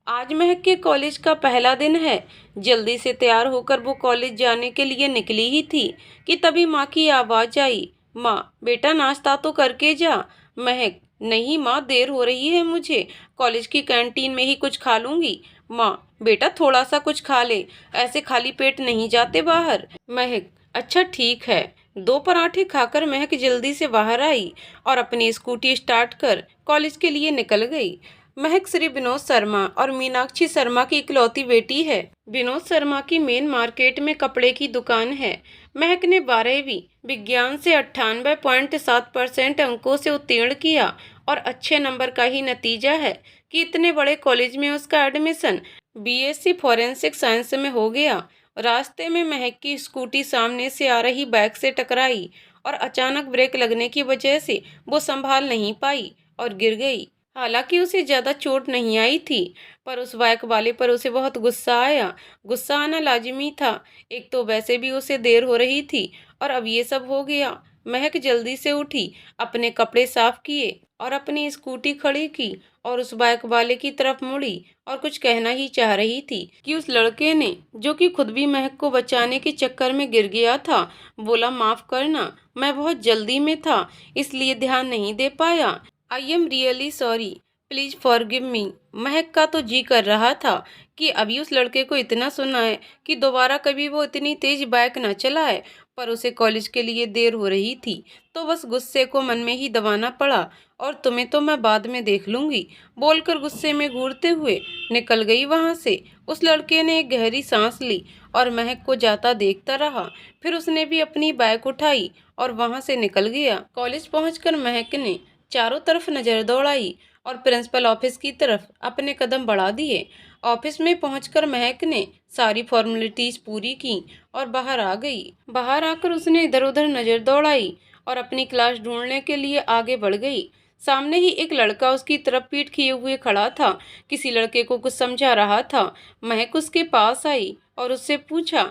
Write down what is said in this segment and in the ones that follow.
आज महक के कॉलेज का पहला दिन है। जल्दी से तैयार होकर वो कॉलेज जाने के लिए निकली ही थी कि तभी माँ की आवाज़ आई। माँ, बेटा नाश्ता तो करके जा। महक, नहीं माँ, देर हो रही है मुझे। कॉलेज की कैंटीन में ही कुछ खा लूंगी। माँ, बेटा थोड़ा सा कुछ खा ले, ऐसे खाली पेट नहीं जाते बाहर। महक, अच्छा ठीक है। दो पराठे खाकर महक जल्दी से बाहर आई और अपनी स्कूटी स्टार्ट कर कॉलेज के लिए निकल गई। महक श्री विनोद शर्मा और मीनाक्षी शर्मा की इकलौती बेटी है। विनोद शर्मा की मेन मार्केट में कपड़े की दुकान है। महक ने 12वीं विज्ञान से 98.7% अंकों से उत्तीर्ण किया और अच्छे नंबर का ही नतीजा है कि इतने बड़े कॉलेज में उसका एडमिशन बीएससी फॉरेंसिक साइंस में हो गया। रास्ते में महक की स्कूटी सामने से आ रही बाइक से टकराई और अचानक ब्रेक लगने की वजह से वो संभाल नहीं पाई और गिर गई। हालांकि उसे ज्यादा चोट नहीं आई थी, पर उस बाइक वाले पर उसे बहुत गुस्सा आया। गुस्सा आना लाजिमी था, एक तो वैसे भी उसे देर हो रही थी और अब ये सब हो गया। महक जल्दी से उठी, अपने कपड़े साफ किए और अपनी स्कूटी खड़ी की और उस बाइक वाले की तरफ मुड़ी और कुछ कहना ही चाह रही थी कि उस लड़के ने, जो कि खुद भी महक को बचाने के चक्कर में गिर गया था, बोला, माफ करना, मैं बहुत जल्दी में था इसलिए ध्यान नहीं दे पाया। आई am really sorry, please forgive me. महक का तो जी कर रहा था कि अभी उस लड़के को इतना सुनाए कि दोबारा कभी वो इतनी तेज बाइक न चलाए, पर उसे कॉलेज के लिए देर हो रही थी तो बस गुस्से को मन में ही दबाना पड़ा और तुम्हें तो मैं बाद में देख लूंगी बोलकर गुस्से में घूरते हुए निकल गई वहां से। उस लड़के ने एक गहरी सांस ली और महक को जाता देखता रहा। फिर उसने भी अपनी बाइक उठाई और वहां से निकल गया। कॉलेज पहुंचकर महक ने चारों तरफ नजर दौड़ाई और प्रिंसिपल ऑफिस की तरफ अपने कदम बढ़ा दिए। ऑफिस में पहुंचकर महक ने सारी फॉर्मेलिटीज पूरी की और बाहर आ गई। बाहर आकर उसने इधर उधर नजर दौड़ाई और अपनी क्लास ढूंढने के लिए आगे बढ़ गई। सामने ही एक लड़का उसकी तरफ पीठ किए हुए खड़ा था, किसी लड़के को कुछ समझा रहा था। महक उसके पास आई और उससे पूछा,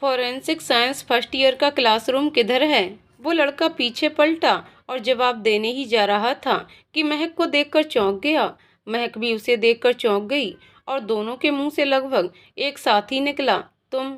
फॉरेंसिक साइंस फर्स्ट ईयर का क्लासरूम किधर है? वो लड़का पीछे पलटा और जवाब देने ही जा रहा था कि महक को देखकर चौंक गया। महक भी उसे देखकर चौंक गई और दोनों के मुंह से लगभग एक साथ ही निकला, तुम?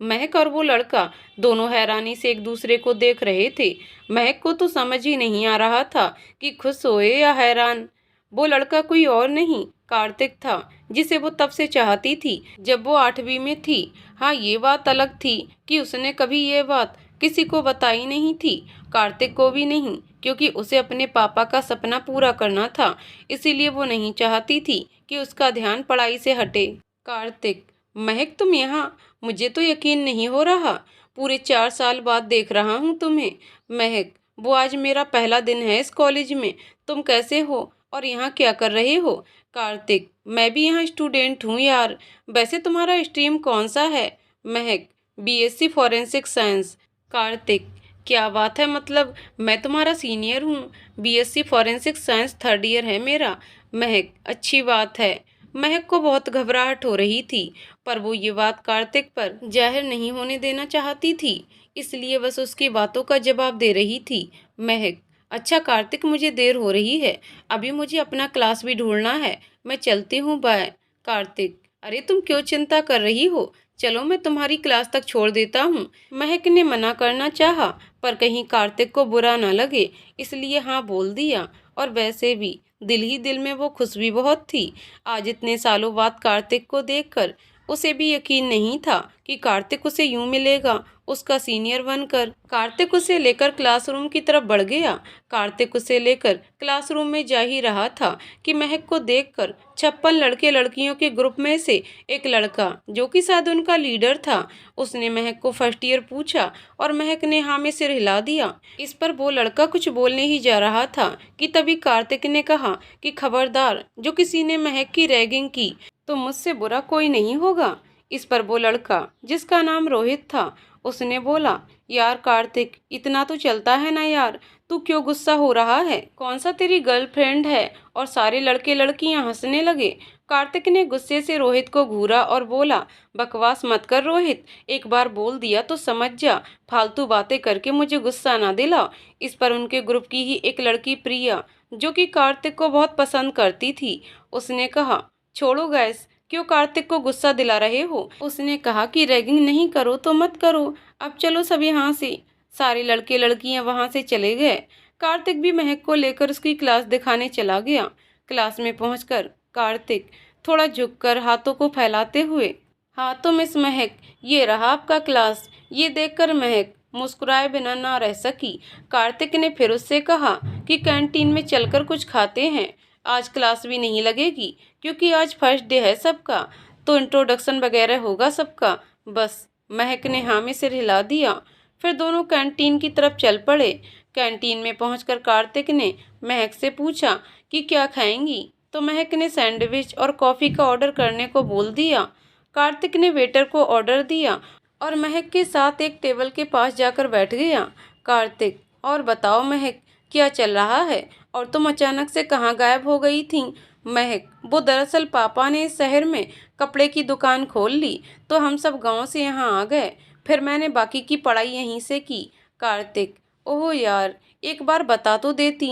महक और वो लड़का दोनों हैरानी से एक दूसरे को देख रहे थे। महक को तो समझ ही नहीं आ रहा था कि खुश होए या हैरान। वो लड़का कोई और नहीं, कार्तिक था, जिसे वो तब से चाहती थी जब वो 8वीं में थी। हाँ, ये बात अलग थी कि उसने कभी ये बात किसी को बताई नहीं थी, कार्तिक को भी नहीं, क्योंकि उसे अपने पापा का सपना पूरा करना था। इसीलिए वो नहीं चाहती थी कि उसका ध्यान पढ़ाई से हटे। कार्तिक, महक तुम यहाँ? मुझे तो यकीन नहीं हो रहा, पूरे 4 साल बाद देख रहा हूँ तुम्हें। महक, वो आज मेरा पहला दिन है इस कॉलेज में। तुम कैसे हो और यहाँ क्या कर रहे हो? कार्तिक, मैं भी यहाँ स्टूडेंट हूँ यार। वैसे तुम्हारा स्ट्रीम कौन सा है? महक, बीएससी फॉरेंसिक साइंस। कार्तिक, क्या बात है, मतलब मैं तुम्हारा सीनियर हूँ। BSc forensic science 3rd year है मेरा। महक, अच्छी बात है। महक को बहुत घबराहट हो रही थी, पर वो ये बात कार्तिक पर जाहिर नहीं होने देना चाहती थी, इसलिए बस उसकी बातों का जवाब दे रही थी। महक, अच्छा कार्तिक, मुझे देर हो रही है, अभी मुझे अपना क्लास भी ढूंढना है, मैं चलती हूँ, बाय। कार्तिक, अरे तुम क्यों चिंता कर रही हो, चलो मैं तुम्हारी क्लास तक छोड़ देता हूँ। महक ने मना करना चाहा, पर कहीं कार्तिक को बुरा ना लगे, इसलिए हाँ बोल दिया। और वैसे भी दिल ही दिल में वो खुश भी बहुत थी। आज इतने सालों बाद कार्तिक को देखकर उसे भी यकीन नहीं था कि कार्तिक उसे यूं मिलेगा, उसका सीनियर बनकर। कार्तिक उसे लेकर क्लासरूम की तरफ बढ़ गया। कार्तिक उसे लेकर क्लासरूम में जा ही रहा था कि महक को देखकर 56 लड़के लड़कियों के ग्रुप में से एक लड़का, जो कि शायद उनका लीडर था, उसने महक को फर्स्ट ईयर पूछा और महक ने हाँ में सिर हिला दिया। इस पर वो लड़का कुछ बोलने ही जा रहा था कि तभी कार्तिक ने कहा कि खबरदार, जो किसी ने महक की रैगिंग की तो मुझसे बुरा कोई नहीं होगा। इस पर वो लड़का, जिसका नाम रोहित था, उसने बोला, यार कार्तिक, इतना तो चलता है ना यार, तू क्यों गुस्सा हो रहा है? कौन सा तेरी गर्लफ्रेंड है? और सारे लड़के लड़कियां हंसने लगे। कार्तिक ने गुस्से से रोहित को घूरा और बोला, बकवास मत कर रोहित, एक बार बोल दिया तो समझ जा, फालतू बातें करके मुझे गुस्सा ना दिला। इस पर उनके ग्रुप की ही एक लड़की प्रिया, जो कि कार्तिक को बहुत पसंद करती थी, उसने कहा, छोड़ो गैस, क्यों कार्तिक को गुस्सा दिला रहे हो? उसने कहा कि रैगिंग नहीं करो तो मत करो, अब चलो सब यहाँ से। सारे लड़के लड़कियां वहां से चले गए। कार्तिक भी महक को लेकर उसकी क्लास दिखाने चला गया। क्लास में पहुंचकर कार्तिक थोड़ा झुककर हाथों को फैलाते हुए, हाँ तो मिस महक, ये रहा आपका क्लास। ये देखकर महक मुस्कुराए बिना ना रह सकी। कार्तिक ने फिर उससे कहा कि कैंटीन में चलकर कुछ खाते हैं, आज क्लास भी नहीं लगेगी क्योंकि आज फर्स्ट डे है सबका, तो इंट्रोडक्शन वगैरह होगा सबका। बस महक ने हाँ में सिर हिला दिया। फिर दोनों कैंटीन की तरफ चल पड़े। कैंटीन में पहुंचकर कार्तिक ने महक से पूछा कि क्या खाएंगी, तो महक ने सैंडविच और कॉफ़ी का ऑर्डर करने को बोल दिया। कार्तिक ने वेटर को ऑर्डर दिया और महक के साथ एक टेबल के पास जाकर बैठ गया। कार्तिक, और बताओ महक, क्या चल रहा है और तुम अचानक से कहाँ गायब हो गई थी? महक, वो दरअसल पापा ने इस शहर में कपड़े की दुकान खोल ली तो हम सब गांव से यहाँ आ गए, फिर मैंने बाकी की पढ़ाई यहीं से की। कार्तिक, ओह यार, एक बार बता तो देती।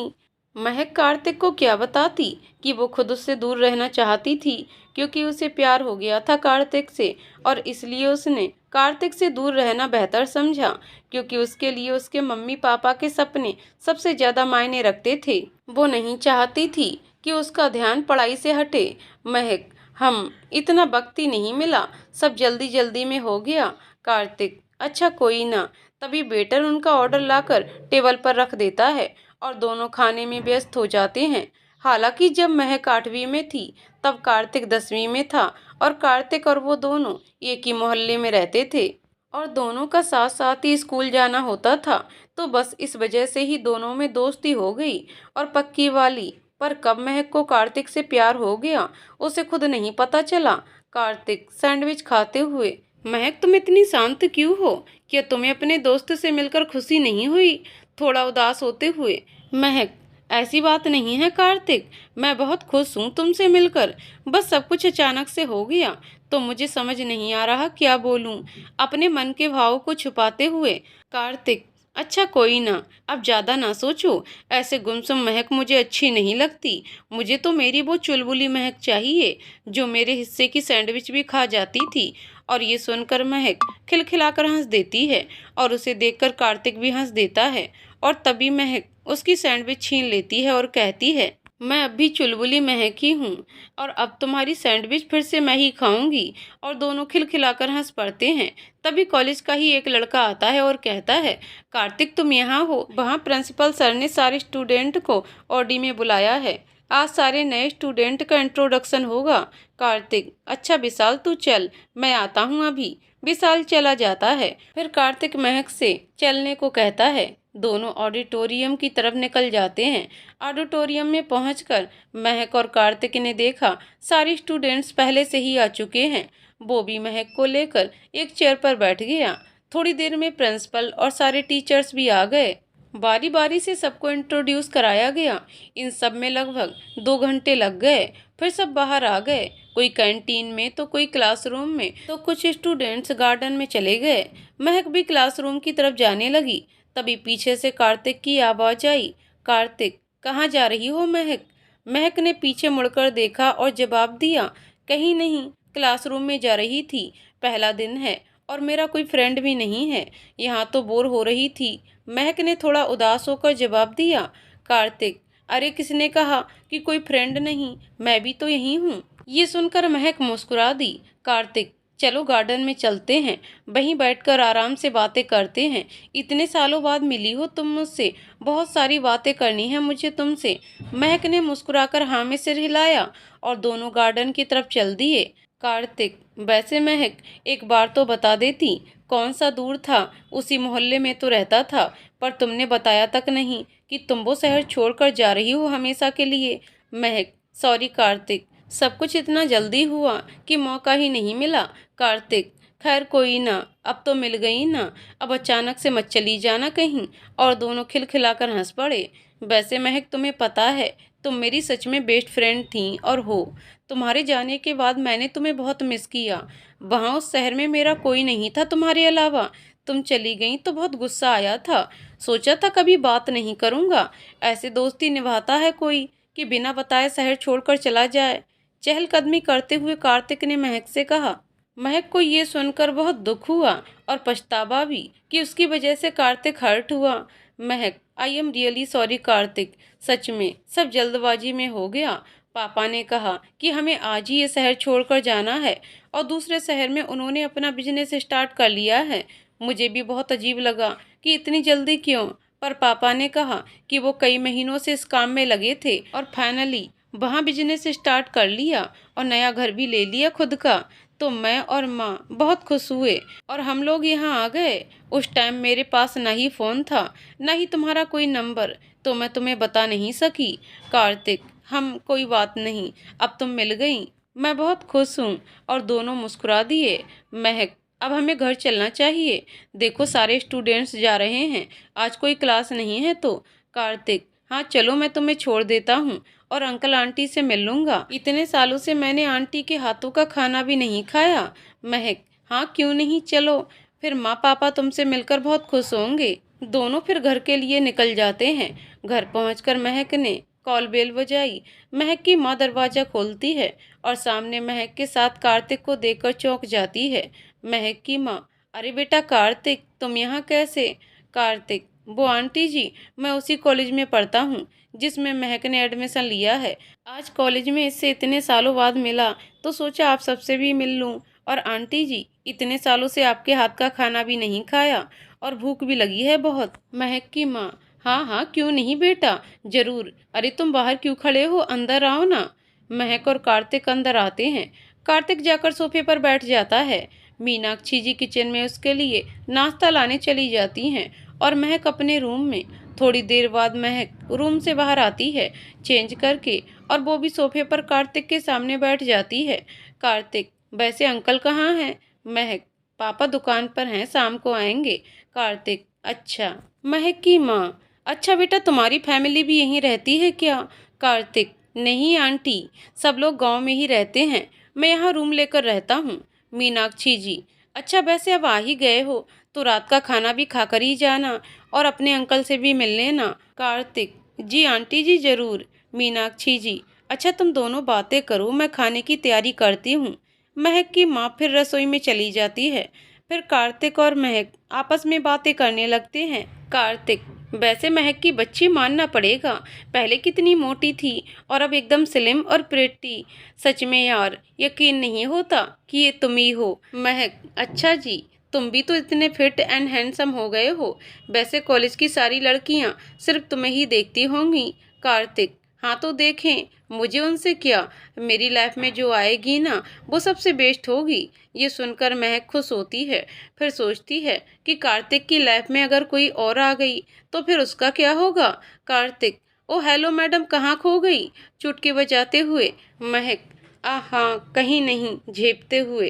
महक कार्तिक को क्या बताती कि वो खुद उससे दूर रहना चाहती थी क्योंकि उसे प्यार हो गया था कार्तिक से, और इसलिए उसने कार्तिक से दूर रहना बेहतर समझा क्योंकि उसके लिए उसके मम्मी पापा के सपने सबसे ज़्यादा मायने रखते थे। वो नहीं चाहती थी कि उसका ध्यान पढ़ाई से हटे। महक, हम इतना वक्त ही नहीं मिला, सब जल्दी जल्दी में हो गया। कार्तिक, अच्छा कोई ना। तभी वेटर उनका ऑर्डर लाकर टेबल पर रख देता है और दोनों खाने में व्यस्त हो जाते हैं। हालांकि जब महक 8वीं में थी तब कार्तिक 10वीं में था, और कार्तिक और वो दोनों एक ही मोहल्ले में रहते थे और दोनों का साथ साथ ही स्कूल जाना होता था, तो बस इस वजह से ही दोनों में दोस्ती हो गई और पक्की वाली। पर कब महक को कार्तिक से प्यार हो गया उसे खुद नहीं पता चला। कार्तिक सैंडविच खाते हुए, महक तुम इतनी शांत क्यों हो? क्या तुम्हें अपने दोस्त से मिलकर खुशी नहीं हुई? थोड़ा उदास होते हुए, महक, ऐसी बात नहीं है कार्तिक, मैं बहुत खुश हूँ तुमसे मिलकर, बस सब कुछ अचानक से हो गया तो मुझे समझ नहीं आ रहा क्या बोलूँ। अपने मन के भाव को छुपाते हुए कार्तिक, अच्छा कोई ना, अब ज़्यादा ना सोचो, ऐसे गुमसुम महक मुझे अच्छी नहीं लगती। मुझे तो मेरी वो चुलबुली महक चाहिए जो मेरे हिस्से की सैंडविच भी खा जाती थी। और ये सुनकर महक खिलखिलाकर हंस देती है और उसे देखकर कार्तिक भी हंस देता है, और तभी महक उसकी सैंडविच छीन लेती है और कहती है, मैं अब भी चुलबुली महक ही हूँ और अब तुम्हारी सैंडविच फिर से मैं ही खाऊंगी। और दोनों खिलखिलाकर हंस पड़ते हैं। तभी कॉलेज का ही एक लड़का आता है और कहता है, कार्तिक तुम यहाँ हो? वहाँ प्रिंसिपल सर ने सारे स्टूडेंट को ऑडी में बुलाया है, आज सारे नए स्टूडेंट का इंट्रोडक्शन होगा। कार्तिक, अच्छा विशाल तू चल, मैं आता हूँ अभी। विशाल चला जाता है। फिर कार्तिक महक से चलने को कहता है। दोनों ऑडिटोरियम की तरफ निकल जाते हैं। ऑडिटोरियम में पहुंचकर महक और कार्तिक ने देखा सारे स्टूडेंट्स पहले से ही आ चुके हैं। वो भी महक को लेकर एक चेयर पर बैठ गया। थोड़ी देर में प्रिंसिपल और सारे टीचर्स भी आ गए। बारी बारी से सबको इंट्रोड्यूस कराया गया। इन सब में लगभग 2 घंटे लग गए। फिर सब बाहर आ गए, कोई कैंटीन में तो कोई क्लासरूम में, तो कुछ स्टूडेंट्स गार्डन में चले गए। महक भी क्लासरूम की तरफ जाने लगी। तभी पीछे से कार्तिक की आवाज आई, कार्तिक कहाँ जा रही हो महक? महक ने पीछे मुड़कर देखा और जवाब दिया, कहीं नहीं, क्लासरूम में जा रही थी, पहला दिन है और मेरा कोई फ्रेंड भी नहीं है, यहाँ तो बोर हो रही थी। महक ने थोड़ा उदास होकर जवाब दिया। कार्तिक, अरे किसने कहा कि कोई फ्रेंड नहीं, मैं भी तो यही हूँ। ये सुनकर महक मुस्कुरा दी। कार्तिक, चलो गार्डन में चलते हैं, वहीं बैठकर आराम से बातें करते हैं। इतने सालों बाद मिली हो तुम मुझसे, बहुत सारी बातें करनी है मुझे तुमसे। महक ने मुस्कुराकर हाँ में सिर हिलाया और दोनों गार्डन की तरफ चल दिए। कार्तिक, वैसे महक एक बार तो बता देती, कौन सा दूर था, उसी मोहल्ले में तो रहता था, पर तुमने बताया तक नहीं कि तुम वो शहर छोड़कर जा रही हो हमेशा के लिए। महक, सॉरी कार्तिक, सब कुछ इतना जल्दी हुआ कि मौका ही नहीं मिला। कार्तिक, खैर कोई ना, अब तो मिल गई ना, अब अचानक से मत चली जाना कहीं। और दोनों खिलखिलाकर हंस पड़े। वैसे महक तुम्हें पता है, तुम मेरी सच में बेस्ट फ्रेंड थी और हो। तुम्हारे जाने के बाद मैंने तुम्हें बहुत मिस किया। वहाँ उस शहर में मेरा कोई नहीं था तुम्हारे अलावा। तुम चली गई तो बहुत गुस्सा आया था, सोचा था कभी बात नहीं करूँगा। ऐसे दोस्ती निभाता है कोई कि बिना बताए शहर छोड़कर चला जाए? चहलकदमी करते हुए कार्तिक ने महक से कहा। महक को ये सुनकर बहुत दुख हुआ और पछतावा भी कि उसकी वजह से कार्तिक हर्ट हुआ। Mahak, I am really sorry Kartik, सच में सब जल्दबाजी में हो गया। पापा ने कहा कि हमें आज ही ये शहर छोड़कर जाना है और दूसरे शहर में उन्होंने अपना बिजनेस स्टार्ट कर लिया है। मुझे भी बहुत अजीब लगा कि इतनी जल्दी क्यों, पर पापा ने कहा कि वो कई महीनों से इस काम में लगे थे और फाइनली वहाँ बिजनेस स्टार्ट कर लिया और नया घर भी ले लिया खुद का। तो मैं और माँ बहुत खुश हुए और हम लोग यहाँ आ गए। उस टाइम मेरे पास ना ही फ़ोन था, ना ही तुम्हारा कोई नंबर, तो मैं तुम्हें बता नहीं सकी। कार्तिक, हम कोई बात नहीं, अब तुम मिल गई, मैं बहुत खुश हूँ। और दोनों मुस्कुरा दिए। महक, अब हमें घर चलना चाहिए, देखो सारे स्टूडेंट्स जा रहे हैं, आज कोई क्लास नहीं है तो। कार्तिक, हाँ चलो, मैं तुम्हें छोड़ देता हूँ और अंकल आंटी से मिल लूँगा। इतने सालों से मैंने आंटी के हाथों का खाना भी नहीं खाया। महक, हाँ क्यों नहीं, चलो, फिर माँ पापा तुमसे मिलकर बहुत खुश होंगे। दोनों फिर घर के लिए निकल जाते हैं। घर पहुंचकर महक ने कॉल बेल बजाई। महक की माँ दरवाज़ा खोलती है और सामने महक के साथ कार्तिक को देखकर चौंक जाती है। महक की माँ, अरे बेटा कार्तिक, तुम यहाँ कैसे? कार्तिक, वो आंटी जी, मैं उसी कॉलेज में पढ़ता हूँ जिसमें महक ने एडमिशन लिया है। आज कॉलेज में इससे इतने सालों बाद मिला तो सोचा आप सबसे भी मिल लूँ। और आंटी जी, इतने सालों से आपके हाथ का खाना भी नहीं खाया और भूख भी लगी है बहुत। महक की माँ, हाँ हाँ क्यों नहीं बेटा, जरूर। अरे तुम बाहर क्यों खड़े हो, अंदर आओ ना। महक और कार्तिक अंदर आते हैं। कार्तिक जाकर सोफे पर बैठ जाता है। मीनाक्षी जी किचन में उसके लिए नाश्ता लाने चली जाती हैं और महक अपने रूम में। थोड़ी देर बाद महक रूम से बाहर आती है चेंज करके और वो भी सोफे पर कार्तिक के सामने बैठ जाती है। कार्तिक, वैसे अंकल कहाँ हैं? महक, पापा दुकान पर हैं, शाम को आएंगे। कार्तिक, अच्छा। महक की माँ, अच्छा बेटा, तुम्हारी फैमिली भी यहीं रहती है क्या? कार्तिक, नहीं आंटी, सब लोग गांव में ही रहते हैं, मैं यहाँ रूम लेकर रहता हूँ। मीनाक्षी जी, अच्छा वैसे अब आ ही गए हो तो रात का खाना भी खाकर ही जाना और अपने अंकल से भी मिल लेना। कार्तिक, जी आंटी जी जरूर। मीनाक्षी जी, अच्छा तुम दोनों बातें करो, मैं खाने की तैयारी करती हूँ। महक की माँ फिर रसोई में चली जाती है। फिर कार्तिक और महक आपस में बातें करने लगते हैं। कार्तिक, वैसे महक की बच्ची मानना पड़ेगा, पहले कितनी मोटी थी और अब एकदम स्लिम और प्रिटी। सच में यार, यकीन नहीं होता कि ये तुम ही हो। महक, अच्छा जी, तुम भी तो इतने फिट एंड हैंडसम हो गए हो, वैसे कॉलेज की सारी लड़कियां सिर्फ तुम्हें ही देखती होंगी। कार्तिक, हाँ तो देखें, मुझे उनसे क्या, मेरी लाइफ में जो आएगी ना वो सबसे बेस्ट होगी। ये सुनकर महक खुश होती है। फिर सोचती है कि कार्तिक की लाइफ में अगर कोई और आ गई तो फिर उसका क्या होगा। कार्तिक, ओ हेलो मैडम, कहाँ खो गई? चुटकी बजाते हुए महक, हाँ कहीं नहीं, झेपते हुए।